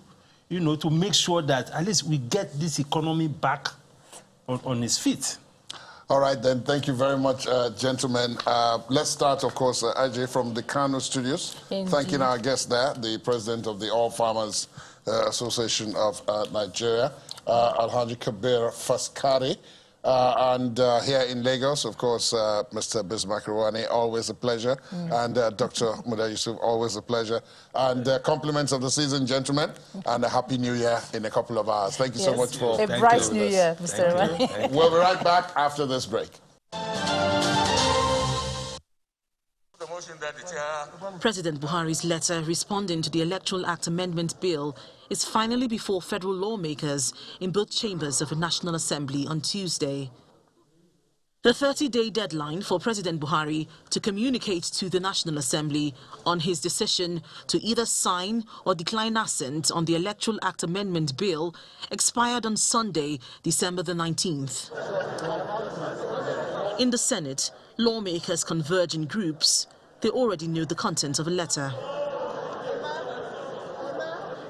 you know, to make sure that at least we get this economy back on its feet. All right, then. Thank you very much, gentlemen. Let's start, of course, Ajay, from the Kano studios. Indeed. Thanking our guest there, the president of the All Farmers Association of Nigeria, Alhaji Kabir Faskari. And here in Lagos, of course, Mr. Bismarck Rwani, always a pleasure. And Dr. Muda Yusuf, always a pleasure. And compliments of the season, gentlemen, and a happy new year in a couple of hours. Thank you so much for a bright new year, Mr. Rwani. We'll be right back after this break. President Buhari's letter responding to the Electoral Act Amendment Bill is finally before federal lawmakers in both chambers of the National Assembly on Tuesday. The 30-day deadline for President Buhari to communicate to the National Assembly on his decision to either sign or decline assent on the Electoral Act Amendment Bill expired on Sunday, December the 19th. In the Senate, lawmakers converge in groups. They already knew the content of a letter.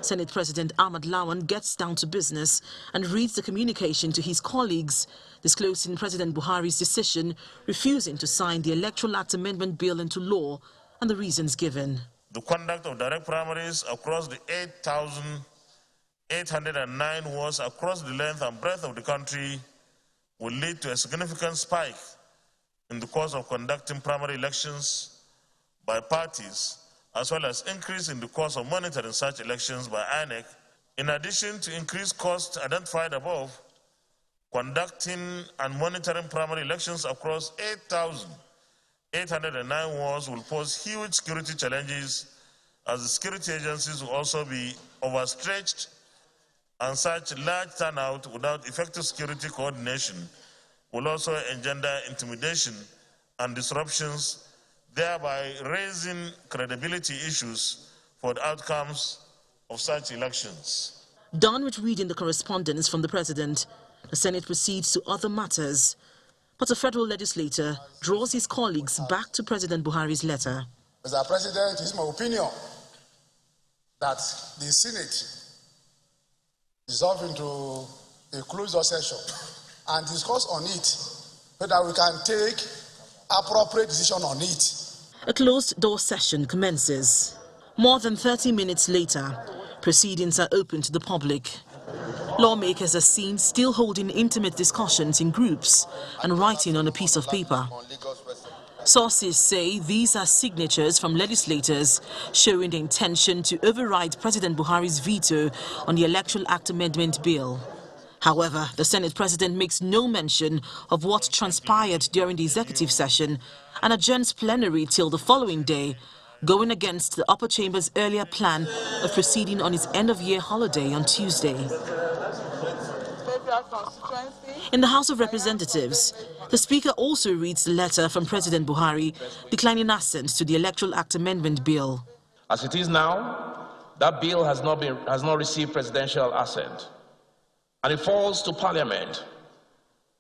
Senate President Ahmad Lawan gets down to business and reads the communication to his colleagues, disclosing President Buhari's decision refusing to sign the Electoral Act Amendment Bill into law and the reasons given. The conduct of direct primaries across the 8,809 wards across the length and breadth of the country will lead to a significant spike in the cost of conducting primary elections by parties, as well as increase in the cost of monitoring such elections by INEC. In addition to increased costs identified above, conducting and monitoring primary elections across 8,809 wards will pose huge security challenges, as the security agencies will also be overstretched, and such large turnout without effective security coordination will also engender intimidation and disruptions, thereby raising credibility issues for the outcomes of such elections. Done with reading the correspondence from the President, the Senate proceeds to other matters. But a federal legislator draws his colleagues back to President Buhari's letter. Mr. President, it's my opinion that the Senate dissolve into a closed session and discuss on it so that we can take appropriate decision on it. A closed-door session commences. More than 30 minutes later, proceedings are open to the public. Lawmakers are seen still holding intimate discussions in groups and writing on a piece of paper. Sources say these are signatures from legislators showing the intention to override President Buhari's veto on the Electoral Act Amendment Bill. However, the Senate President makes no mention of what transpired during the executive session and adjourns plenary till the following day, going against the upper chamber's earlier plan of proceeding on its end-of-year holiday on Tuesday. In the House of Representatives, the Speaker also reads the letter from President Buhari declining assent to the Electoral Act Amendment Bill. As it is now, that bill has not received presidential assent, and it falls to Parliament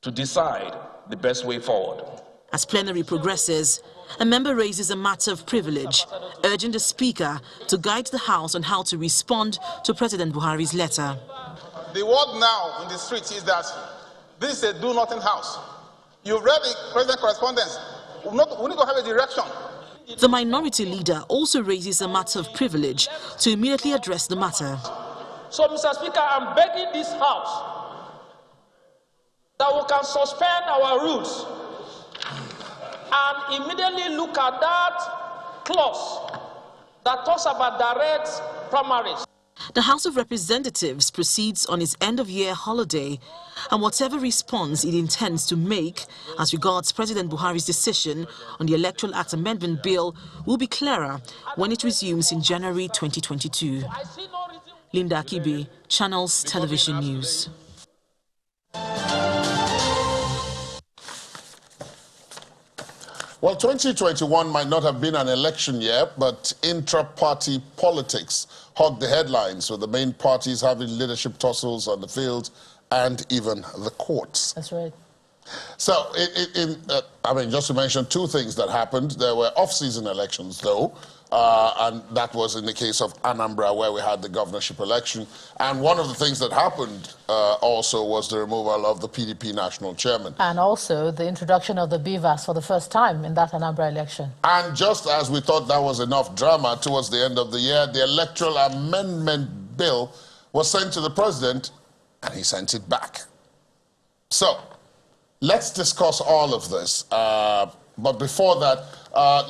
to decide the best way forward. As plenary progresses, a member raises a matter of privilege, urging the Speaker to guide the House on how to respond to President Buhari's letter. The word now in the street is that this is a do-nothing house. You've read the President's correspondence. We need to have a direction. The minority leader also raises a matter of privilege to immediately address the matter. So, Mr. Speaker, I'm begging this House that we can suspend our rules and immediately look at that clause that talks about direct primaries. The House of Representatives proceeds on its end-of-year holiday, and whatever response it intends to make as regards President Buhari's decision on the Electoral Act Amendment Bill will be clearer when it resumes in January 2022. Linda Akibi, Channels Television News. Well, 2021 might not have been an election year, but intra-party politics hogged the headlines, with the main parties having leadership tussles on the field and even the courts. That's right. So, I mean, just to mention two things that happened. There were off-season elections, though, and that was in the case of Anambra, where we had the governorship election. And one of the things that happened also was the removal of the PDP national chairman. And also the introduction of the BVAS for the first time in that Anambra election. And just as we thought that was enough drama towards the end of the year, the Electoral Amendment Bill was sent to the president, and he sent it back. So, let's discuss all of this. But before that,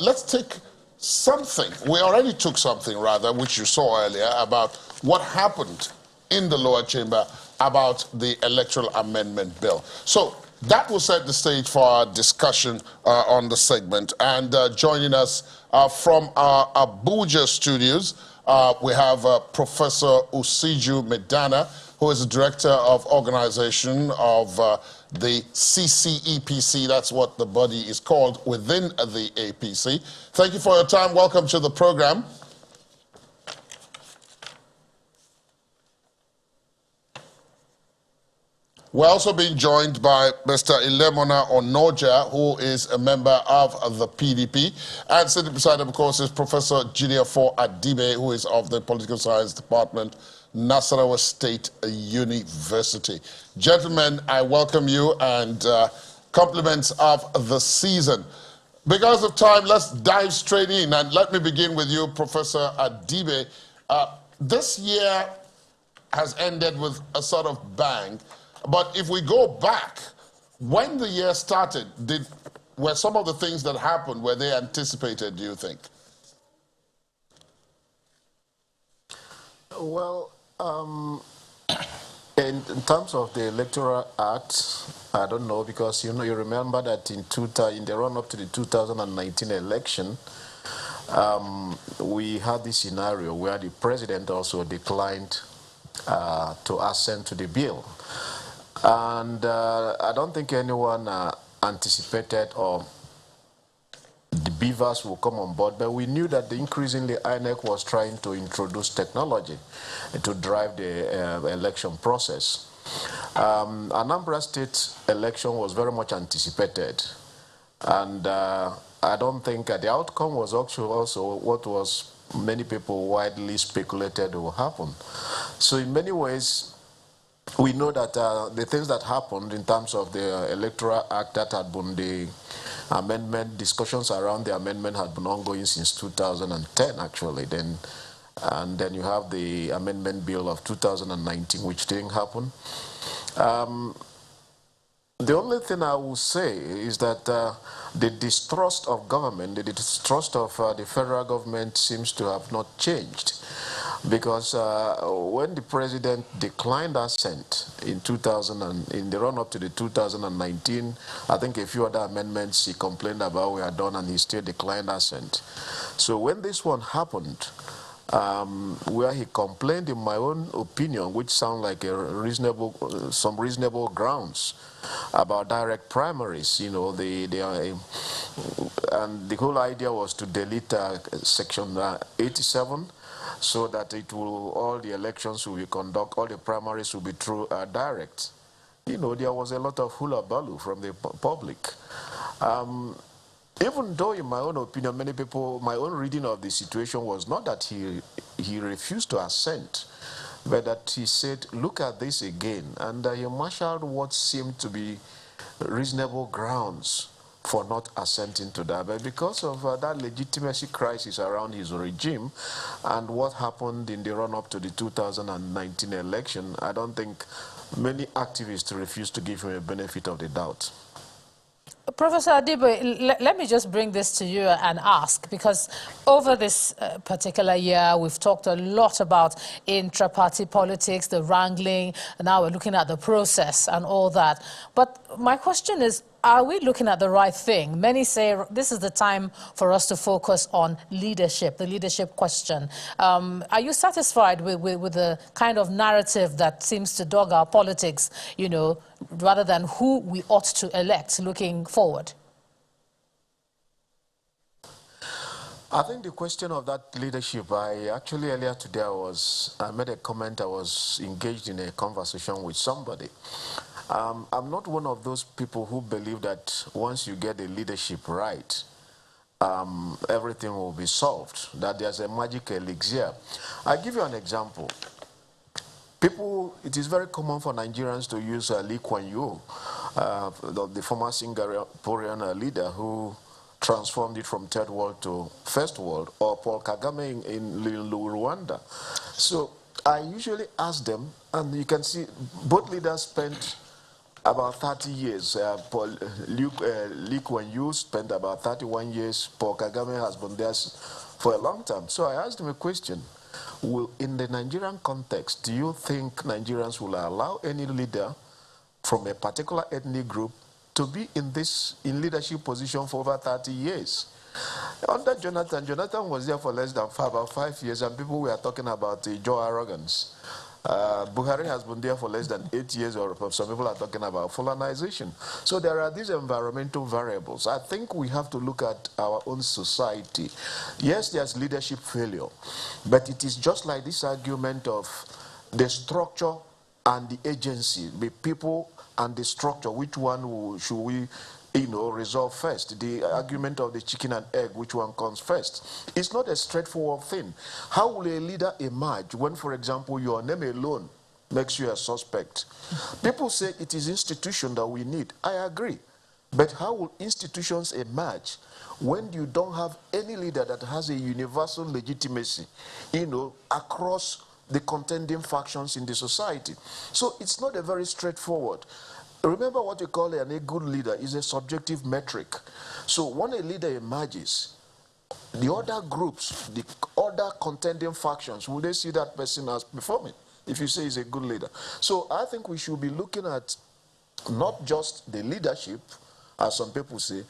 let's take something. We already took something, rather, which you saw earlier, about what happened in the lower chamber about the Electoral Amendment Bill. So that will set the stage for our discussion on the segment. And joining us from our Abuja studios, we have Professor Usiju Medana, who is the Director of Organization of the CCEPC. That's what the body is called within the APC. Thank you for your time. Welcome to the program. We're also being joined by Mr. Ilemona Onoja, who is a member of the PDP. And sitting beside him, of course, is Professor Jideofor Adibe, who is of the Political Science Department, Nasarawa State University. Gentlemen, I welcome you and compliments of the season. Because of time, let's dive straight in. And let me begin with you, Professor Adibe. This year has ended with a sort of bang. But if we go back, when the year started, were some of the things that happened, were they anticipated, do you think? Well, in terms of the Electoral Act, I don't know, because you remember that in the run-up to the 2019 election, we had this scenario where the president also declined to assent to the bill. And I don't think anyone anticipated or the BVAS will come on board, but we knew that increasingly INEC was trying to introduce technology to drive the election process. Anambra State election was very much anticipated, and I don't think the outcome was actually also what was many people widely speculated will happen. So in many ways, we know that the things that happened in terms of the Electoral Act that had been the amendment, discussions around the amendment had been ongoing since 2010, actually. And then you have the Amendment Bill of 2019, which didn't happen. The only thing I will say is that the distrust of government, the distrust of the federal government seems to have not changed. Because when the president declined assent in the run-up to the 2019, I think a few other amendments he complained about were done, and he still declined assent. So when this one happened, where he complained, in my own opinion, which sound like some reasonable grounds about direct primaries, and the whole idea was to delete Section 87. So that all the elections will be conducted, all the primaries will be through direct. There was a lot of hula-baloo from the public. Even though, in my own opinion, many people, my own reading of the situation was not that he refused to assent, but that he said, look at this again. And he marshaled what seemed to be reasonable grounds for not assenting to that. But because of that legitimacy crisis around his regime and what happened in the run-up to the 2019 election, I don't think many activists refused to give him a benefit of the doubt. Professor Adibe, let me just bring this to you and ask, because over this particular year, we've talked a lot about intra-party politics, the wrangling, and now we're looking at the process and all that. But my question is, are we looking at the right thing? Many say this is the time for us to focus on leadership, the leadership question. Are you satisfied with the kind of narrative that seems to dog our politics, rather than who we ought to elect looking forward? I think the question of that leadership, actually earlier today I made a comment. I was engaged in a conversation with somebody. I'm not one of those people who believe that once you get the leadership right, everything will be solved, that there's a magic elixir. I'll give you an example. It is very common for Nigerians to use Lee Kuan Yew, the former Singaporean leader who transformed it from third world to first world, or Paul Kagame in Rwanda. So I usually ask them, and you can see both leaders spent about 30 years. Lee Kuan Yew spent about 31 years. Paul Kagame has been there for a long time. So I asked him a question. In the Nigerian context, do you think Nigerians will allow any leader from a particular ethnic group to be in leadership position for over 30 years? Under Jonathan was there for less than about 5 years, and people were talking about Joe arrogance. Buhari has been there for less than 8 years, or some people are talking about colonization. So there are these environmental variables. I think we have to look at our own society. Yes, there's leadership failure, but it is just like this argument of the structure and the agency, the people and the structure. Which one should we resolve first? The argument of the chicken and egg, which one comes first? It's not a straightforward thing. How will a leader emerge when, for example, your name alone makes you a suspect? People say it is institution that we need. I agree. But how will institutions emerge when you don't have any leader that has a universal legitimacy, across the contending factions in the society? So it's not a very straightforward. Remember, what you call a good leader is a subjective metric. So when a leader emerges, the other groups, the other contending factions, will they see that person as performing if you say he's a good leader? So I think we should be looking at not just the leadership, as some people say,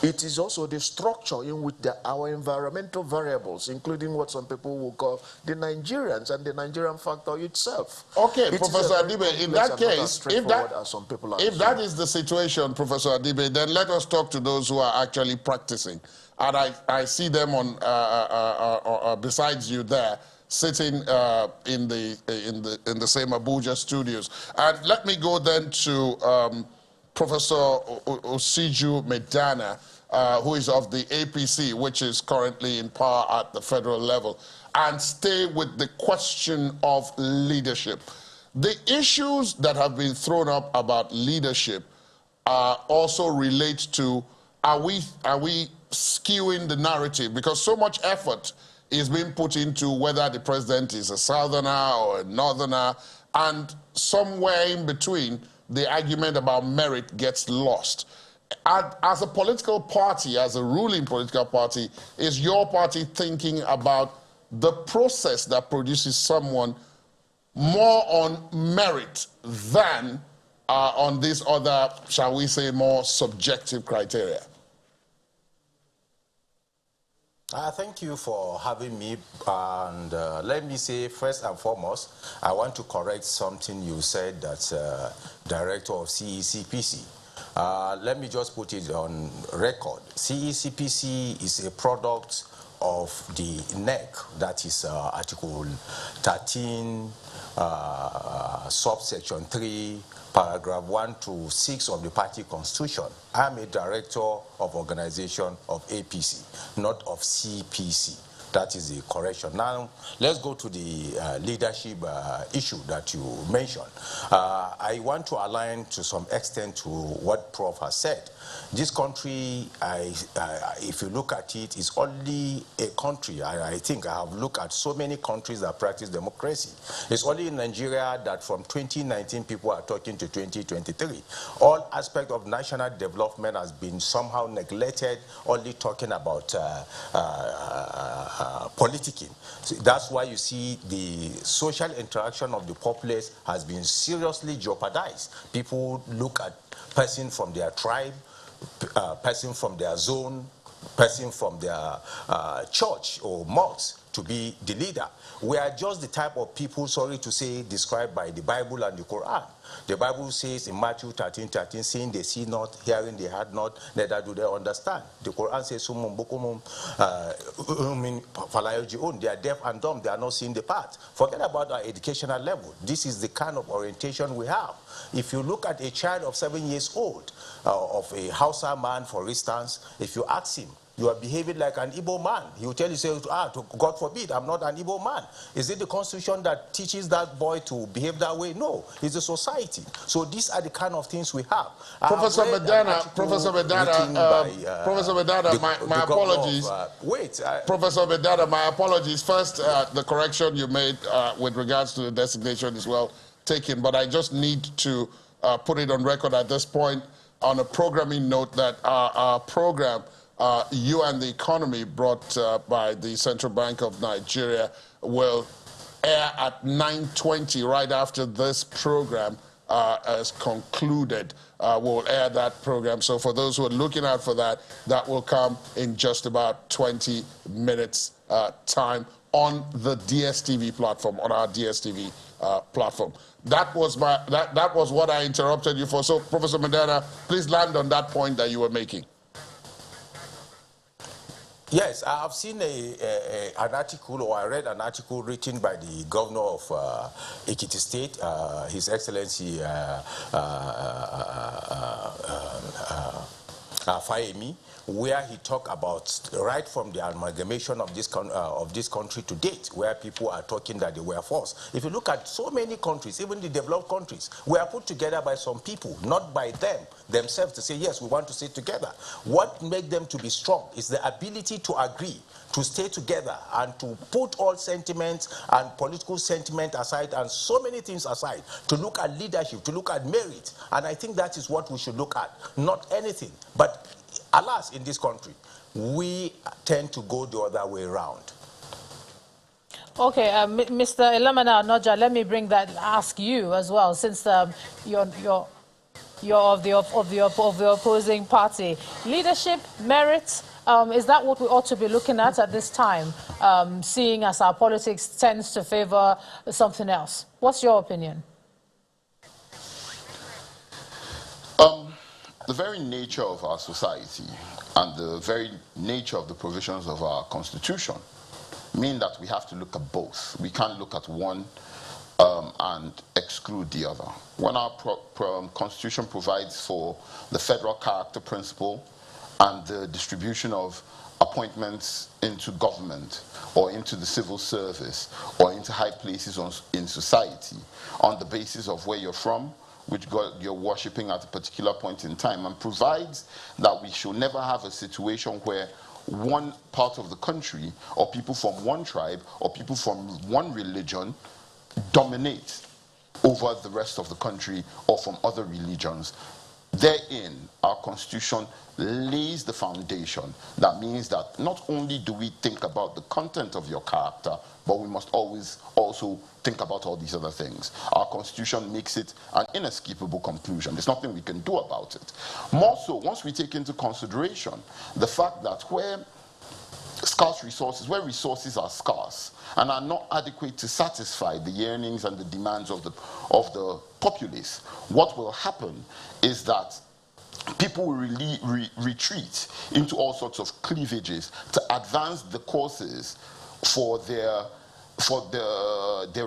it is also the structure in which our environmental variables, including what some people will call the Nigerians and the Nigerian factor itself. Okay, Professor Adibe, in that case, if that is the situation, Professor Adibe, then let us talk to those who are actually practicing. And I see them on besides you there, sitting in the same Abuja studios. And let me go then to Professor Osiju Medana, who is of the APC, which is currently in power at the federal level, and stay with the question of leadership. The issues that have been thrown up about leadership also relate to, are we skewing the narrative? Because so much effort is being put into whether the president is a southerner or a northerner, and somewhere in between, the argument about merit gets lost. As a political party, as a ruling political party, is your party thinking about the process that produces someone more on merit than on these other, shall we say, more subjective criteria? Thank you for having me, and let me say first and foremost, I want to correct something you said, that director of CECPC. Let me just put it on record. CECPC is a product of the NEC, that is Article 13, subsection 3, paragraph 1 to 6 of the party constitution. I'm a director of organization of APC, not of CPC. That is the correction. Now, let's go to the leadership issue that you mentioned. I want to align to some extent to what Prof has said. This country, if you look at it, is only a country. I think I have looked at so many countries that practice democracy. It's only in Nigeria that from 2019 people are talking to 2023. All aspects of national development has been somehow neglected, only talking about politicking. So that's why you see the social interaction of the populace has been seriously jeopardized. People look at person from their tribe, person from their zone, person from their church or mosque to be the leader. We are just the type of people, sorry to say, described by the Bible and the Quran. The Bible says in Matthew 13:13, seeing they see not, hearing they had not, neither do they understand. The Quran says, they are deaf and dumb, they are not seeing the path. Forget about our educational level. This is the kind of orientation we have. If you look at a child of 7 years old, of a Hausa man, for instance, if you ask him, you are behaving like an Igbo man, he will tell you, God forbid, I'm not an Igbo man. Is it the Constitution that teaches that boy to behave that way? No, it's the society. So these are the kind of things we have. Professor Medana, my apologies. Professor Medana, my apologies. First, the correction you made with regards to the designation is well taken, but I just need to put it on record at this point on a programming note that our program, You and the Economy, brought by the Central Bank of Nigeria, will air at 9:20 right after this program is concluded. We'll air that program. So for those who are looking out for that, that will come in just about 20 minutes time on the DSTV platform, on our DSTV platform. That was what I interrupted you for. So, Professor Medana, please land on that point that you were making. Yes, I have seen an article, or I read an article written by the governor of Ekiti State, His Excellency Fayemi, where he talked about right from the amalgamation of this country to date, where people are talking that they were forced. If you look at so many countries, even the developed countries, we are put together by some people, not by them themselves to say, yes, we want to stay together. What makes them to be strong is the ability to agree, to stay together, and to put all sentiments and political sentiment aside and so many things aside, to look at leadership, to look at merit. And I think that is what we should look at, not anything. But alas, in this country, we tend to go the other way around. Okay, Mr. Ilemana Noja, let me ask you as well, since you're of the opposing party. Leadership, merit, is that what we ought to be looking at this time, seeing as our politics tends to favor something else? What's your opinion? The very nature of our society and the very nature of the provisions of our constitution mean that we have to look at both. We can't look at one and exclude the other. When our constitution provides for the federal character principle and the distribution of appointments into government or into the civil service or into high places in society on the basis of where you're from, which God you're worshipping at a particular point in time, and provides that we should never have a situation where one part of the country or people from one tribe or people from one religion dominate over the rest of the country or from other religions. Therein, our constitution lays the foundation. That means that not only do we think about the content of your character, but we must always also think about all these other things. Our constitution makes it an inescapable conclusion. There's nothing we can do about it. More so, once we take into consideration the fact that where resources are scarce and are not adequate to satisfy the yearnings and the demands of the populace, what will happen is that people will really retreat into all sorts of cleavages to advance the causes for their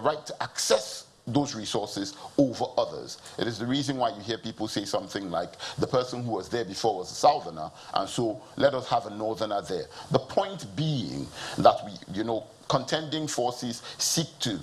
right to access those resources over others. It is the reason why you hear people say something like, the person who was there before was a southerner, and so let us have a northerner there. The point being that contending forces seek to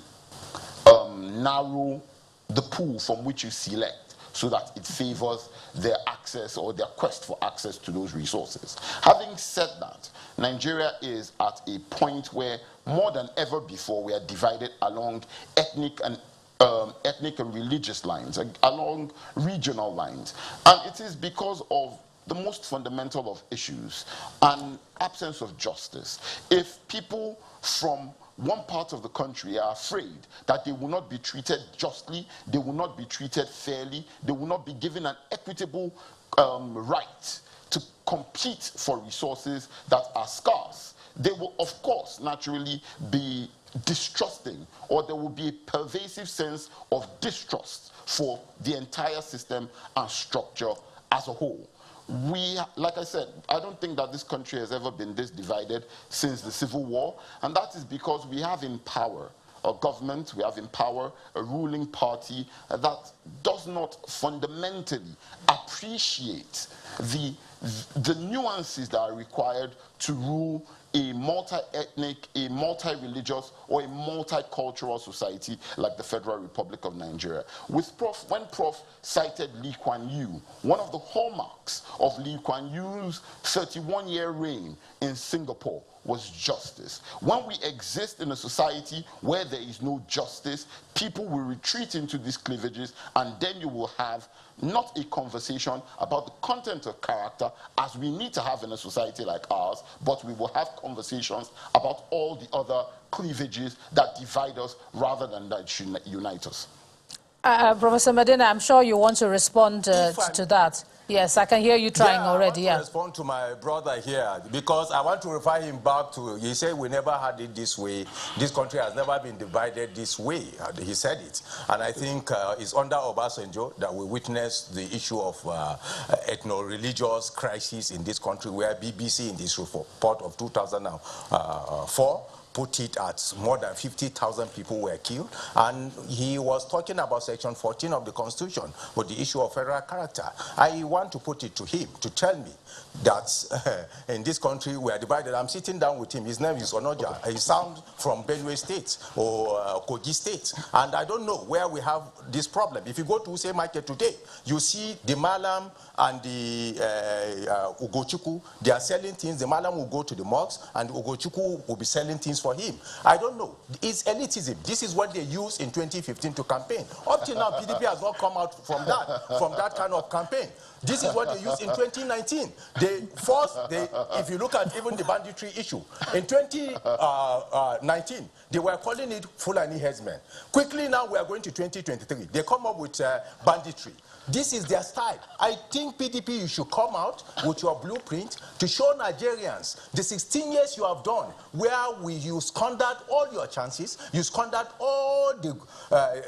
narrow the pool from which you select so that it favors their access or their quest for access to those resources. Having said that, Nigeria is at a point where more than ever before we are divided along ethnic and religious lines, along regional lines. And it is because of the most fundamental of issues, an absence of justice. If people from one part of the country are afraid that they will not be treated justly, they will not be treated fairly, they will not be given an equitable right to compete for resources that are scarce, they will, of course, naturally be distrusting, or there will be a pervasive sense of distrust for the entire system and structure as a whole. Like I said, I don't think that this country has ever been this divided since the Civil War, and that is because we have in power a government, we have in power a ruling party that does not fundamentally appreciate the nuances that are required to rule a multi-ethnic, a multi-religious, or a multicultural society like the Federal Republic of Nigeria. When Prof cited Lee Kuan Yew, one of the hallmarks of Lee Kuan Yew's 31-year reign in Singapore was justice. When we exist in a society where there is no justice, people will retreat into these cleavages, and then you will have not a conversation about the content of character as we need to have in a society like ours, but we will have conversations about all the other cleavages that divide us rather than that unite us. Professor Medina, I'm sure you want to respond to that. Yes, I can hear you trying already. I want to respond to my brother here, because I want to refer him back to, he said we never had it this way. This country has never been divided this way. He said it. And I think it's under Obasanjo that we witnessed the issue of ethno-religious crisis in this country, where BBC in this report of 2004 put it at more than 50,000 people were killed, and he was talking about Section 14 of the Constitution with the issue of federal character. I want to put it to him to tell me that in this country we are divided. I'm sitting down with him. His name is Onoja. He sounds from Benue State or Kogi State, and I don't know where we have this problem. If you go to Use Market today, you see the Malam and the Ugochukwu, they are selling things. The Malam will go to the mosques, and Ugochukwu will be selling things for him. I don't know. It's elitism. This is what they used in 2015 to campaign. Up till now, PDP has not come out from that kind of campaign. This is what they used in 2019. If you look at even the banditry issue, in 2019, they were calling it Fulani headsmen. Quickly now, we are going to 2023. They come up with banditry. This is their style. I think PDP, you should come out with your blueprint to show Nigerians the 16 years you have done, where you squandered all your chances, you squandered all the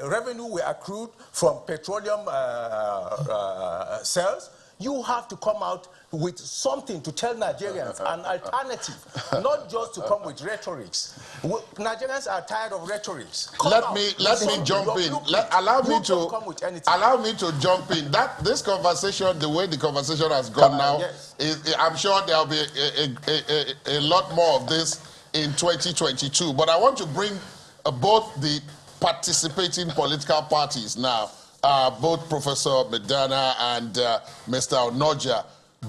revenue we accrued from petroleum sales. You have to come out with something to tell Nigerians, an alternative, not just to come with rhetorics. Nigerians are tired of rhetorics. Let me jump in. Allow me to jump in. This conversation, the way the conversation has gone now, I'm sure there'll be a lot more of this in 2022. But I want to bring both the participating political parties now, both Professor Medina and Mr. Onoja,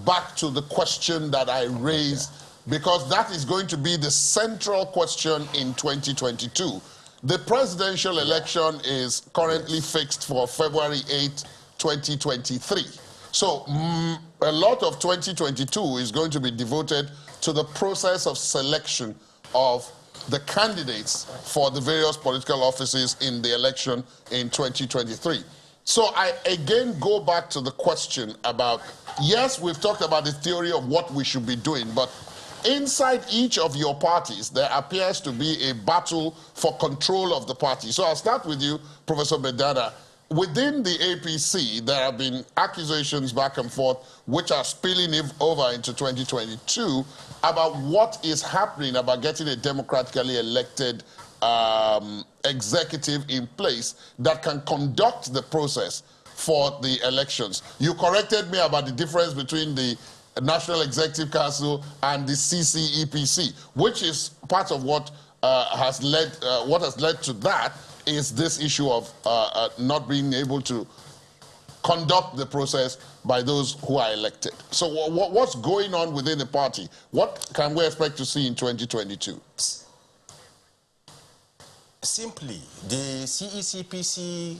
back to the question that I raised, because that is going to be the central question in 2022. The presidential election is currently fixed for February 8, 2023. So a lot of 2022 is going to be devoted to the process of selection of the candidates for the various political offices in the election in 2023. So I again go back to the question about, yes, we've talked about the theory of what we should be doing, but inside each of your parties, there appears to be a battle for control of the party. So I'll start with you, Professor Medina. Within the APC, there have been accusations back and forth which are spilling over into 2022 about what is happening about getting a democratically elected executive in place that can conduct the process for the elections. You corrected me about the difference between the National Executive Council and the CCEPC, which is part of what has led to that is this issue of not being able to conduct the process by those who are elected. So what's going on within the party? What can we expect to see in 2022? Simply, the CECPC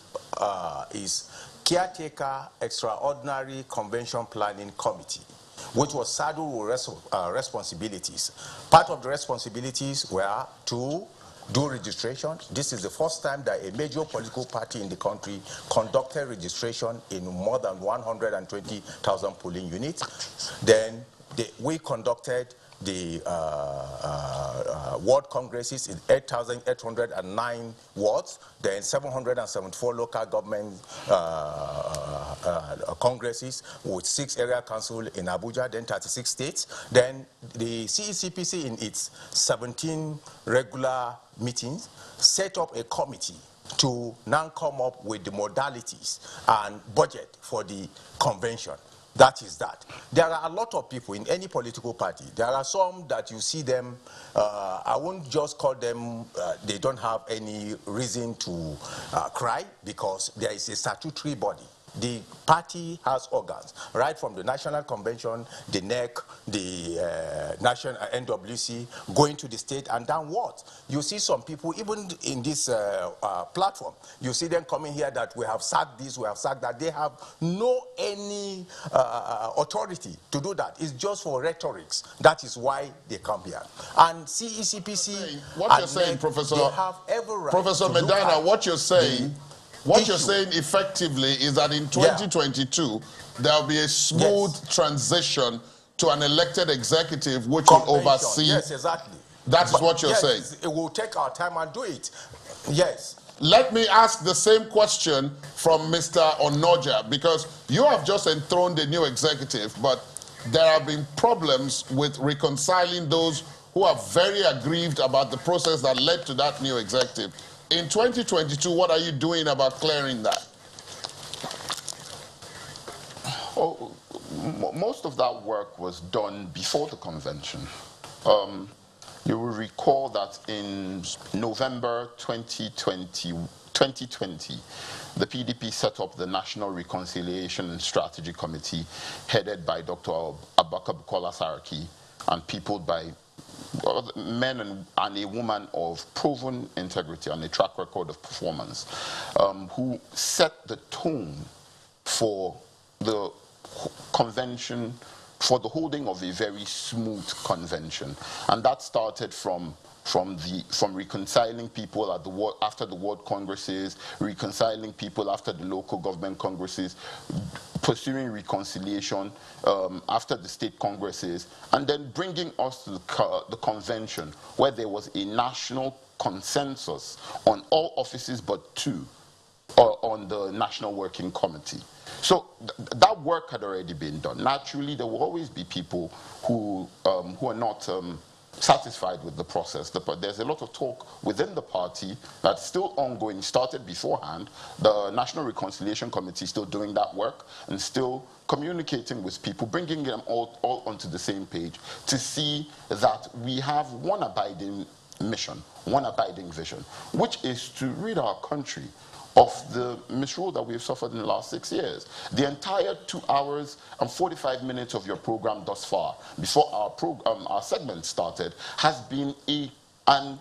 is Caretaker Extraordinary Convention Planning Committee, which was saddled with responsibilities. Part of the responsibilities were to do registration. This is the first time that a major political party in the country conducted registration in more than 120,000 polling units. Then we conducted the ward congresses in 8,809 wards, then 774 local government congresses with 6 area councils in Abuja, then 36 states. Then the CECPC in its 17 regular meetings set up a committee to now come up with the modalities and budget for the convention. That is that. There are a lot of people in any political party. There are some that you see them, I won't just call them, they don't have any reason to cry, because there is a statutory body. The party has organs, right from the National Convention, the NEC, the National NWC, going to the state and downwards. You see some people, even in this platform, you see them coming here that we have sacked this, we have sacked that. They have no any authority to do that. It's just for rhetorics. That is why they come here. And CECPC, what you're saying, Professor, they have every right Professor Medana, what you're saying, you're saying effectively is that in 2022, there'll be a smooth transition to an elected executive which will oversee. Yes, exactly. That is what you're saying. It will take our time and do it. Yes. Let me ask the same question from Mr. Onoja, because you have just enthroned a new executive, but there have been problems with reconciling those who are very aggrieved about the process that led to that new executive. In 2022, what are you doing about clearing that? Oh, most of that work was done before the convention. You will recall that in November 2020, the PDP set up the National Reconciliation and Strategy Committee, headed by Dr. Abubakar Bukola Saraki and peopled by men and a woman of proven integrity and a track record of performance, who set the tone for the convention, for the holding of a very smooth convention. And that started from reconciling people at after the world congresses, reconciling people after the local government congresses, pursuing reconciliation after the state congresses, and then bringing us to the convention, where there was a national consensus on all offices but 2 on the National Working Committee. So that work had already been done. Naturally, there will always be people who are not satisfied with the process. There's a lot of talk within the party that's still ongoing, started beforehand. The National Reconciliation Committee is still doing that work and still communicating with people, bringing them all onto the same page to see that we have one abiding mission, one abiding vision, which is to rid our country of the misrule that we've suffered in the last 6 years. The entire 2 hours and 45 minutes of your program thus far, before our segment started, has been an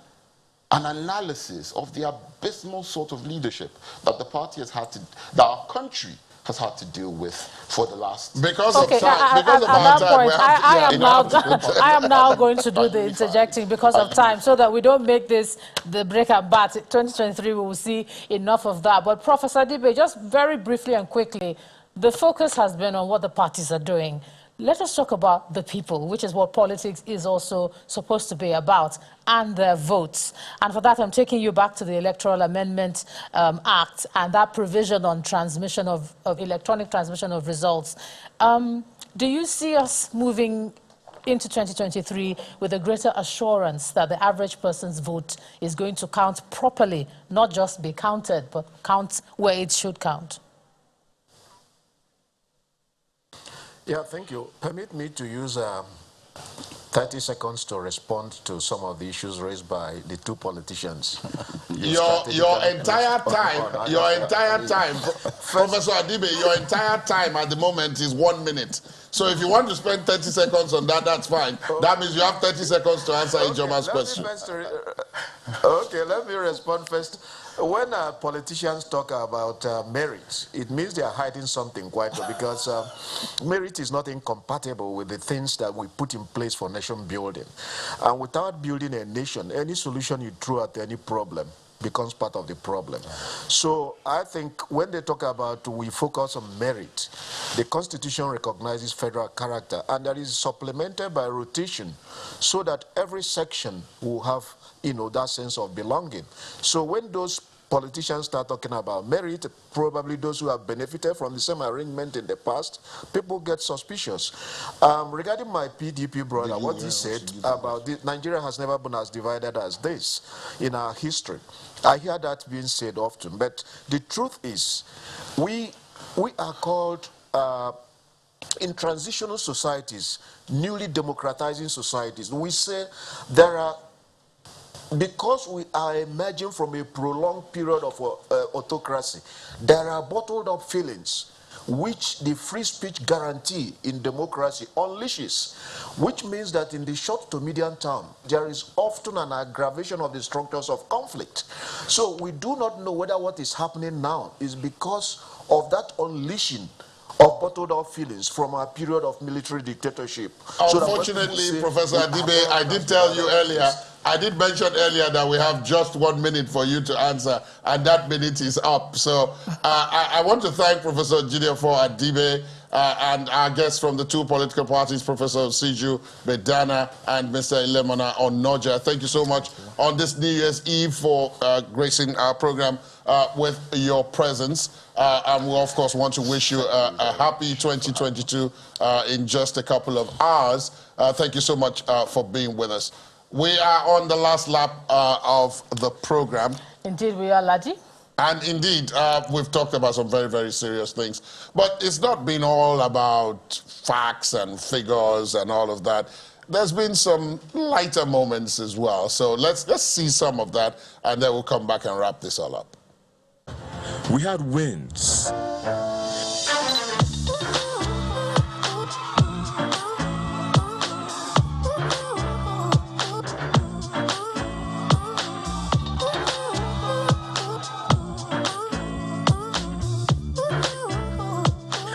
analysis of the abysmal sort of leadership that the party has had to, that our country has had to deal with for the last... Because of time, because of our time, I am now going to do the interjecting because of time, so that we don't make this the break and bat. 2023, we will see enough of that. But Professor Adibe, just very briefly and quickly, the focus has been on what the parties are doing. Let us talk about the people, which is what politics is also supposed to be about, and their votes. And for that, I'm taking you back to the Electoral Amendment Act and that provision on transmission of electronic transmission of results. Do you see us moving into 2023 with a greater assurance that the average person's vote is going to count properly, not just be counted, but count where it should count? Yeah, thank you. Permit me to use 30 seconds to respond to some of the issues raised by the 2 politicians. Your entire time, Professor Adibe, your entire time at the moment is 1 minute. So if you want to spend 30 seconds on that, that's fine. That means you have 30 seconds to answer Ijoma's question. Okay, let me respond first. When politicians talk about merit, it means they are hiding something quite well, because merit is not incompatible with the things that we put in place for nation building. And without building a nation, any solution you throw at any problem becomes part of the problem. So I think when they talk about we focus on merit, the Constitution recognizes federal character, and that is supplemented by rotation so that every section will have, that sense of belonging. So when those politicians start talking about merit, probably those who have benefited from the same arrangement in the past, people get suspicious. Regarding my PDP brother, what he said about Nigeria has never been as divided as this in our history. I hear that being said often, but the truth is, we are called, in transitional societies, newly democratizing societies, we say there are, because we are emerging from a prolonged period of autocracy, there are bottled up feelings which the free speech guarantee in democracy unleashes, which means that in the short to medium term, there is often an aggravation of the structures of conflict. So we do not know whether what is happening now is because of that unleashing of bottled up feelings from a period of military dictatorship. Unfortunately, Professor Adibe, I did tell you earlier, I did mention earlier that we have just 1 minute for you to answer, and that minute is up. So I want to thank Professor Jideofor Adibe and our guests from the two political parties, Professor Siju Bedana and Mr. Ilemona Onoja. Thank you so much on this New Year's Eve for gracing our program with your presence. And we, of course, want to wish you a happy 2022 in just a couple of hours. Thank you so much for being with us. We are on the last lap of the program. Indeed, we are, Ladi. And indeed, we've talked about some very, very serious things. But it's not been all about facts and figures and all of that. There's been some lighter moments as well. So let's see some of that, and then we'll come back and wrap this all up. We had wins.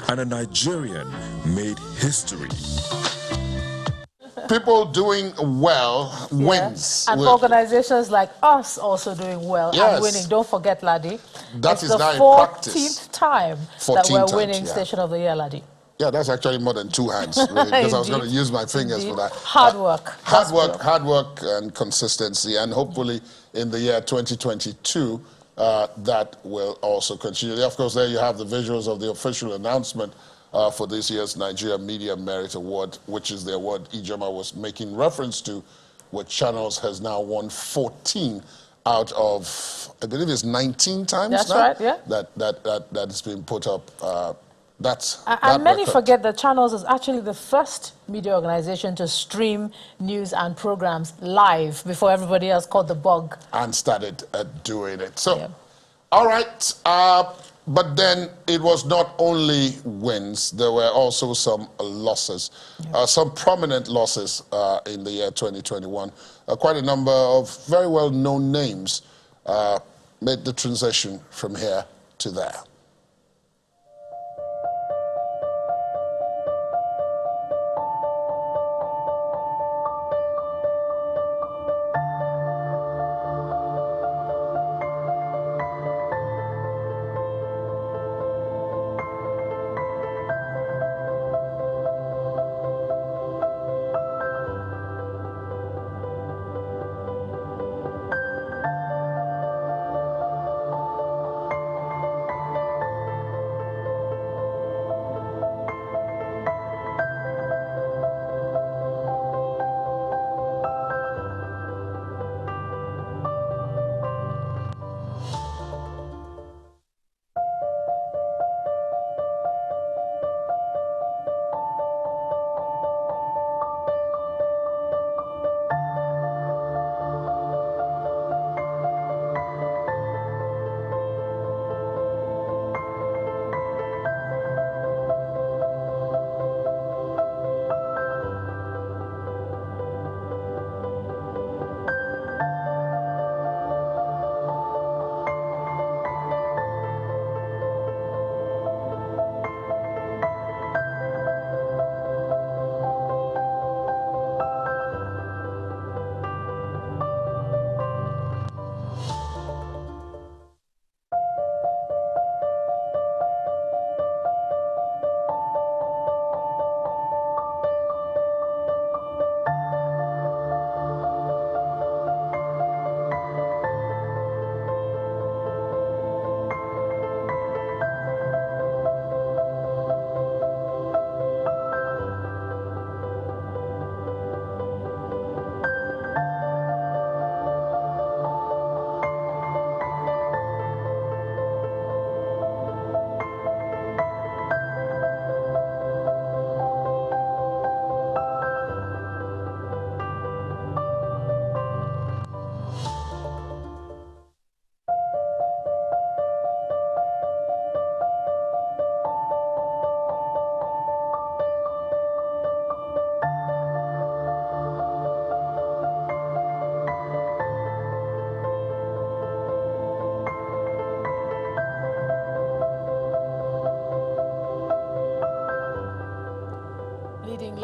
And a Nigerian made history. People doing well wins. And organizations like us also doing well and winning. Don't forget, Ladi. That is now the in 14th time that 14 we're times, winning Station of the Year, Ladi. Yeah, that's actually more than 2 hands, really, because I was going to use my fingers for that. Hard work. Hard work and consistency, and hopefully in the year 2022, that will also continue. Of course, there you have the visuals of the official announcement for this year's Nigeria Media Merit Award, which is the award Ijoma was making reference to, which Channels has now won 14 out of, I believe it's 19 times That's now right, yeah. that has been put up. And many forget that Channels is actually the first media organization to stream news and programs live before everybody else caught the bug. And started doing it. So, all right. But then it was not only wins, there were also some losses, some prominent losses in the year 2021. Quite a number of very well-known names made the transition from here to there.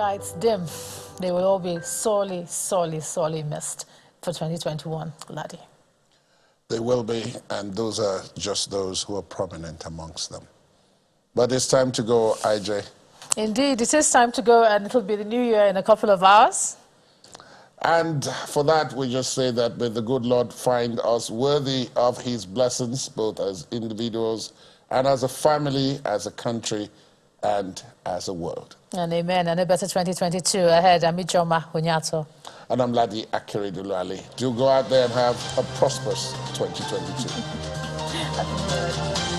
lights dim, they will all be sorely, sorely, sorely missed for 2021, Ladi. They will be, and those are just those who are prominent amongst them. But it's time to go, IJ. Indeed, it is time to go, and it'll be the new year in a couple of hours. And for that, we just say that may the good Lord find us worthy of his blessings, both as individuals and as a family, as a country, and as a world. And amen. And a better 2022 ahead. I'm Ijoma Onyato. And I'm Ladi Akeredoluale. Do go out there and have a prosperous 2022.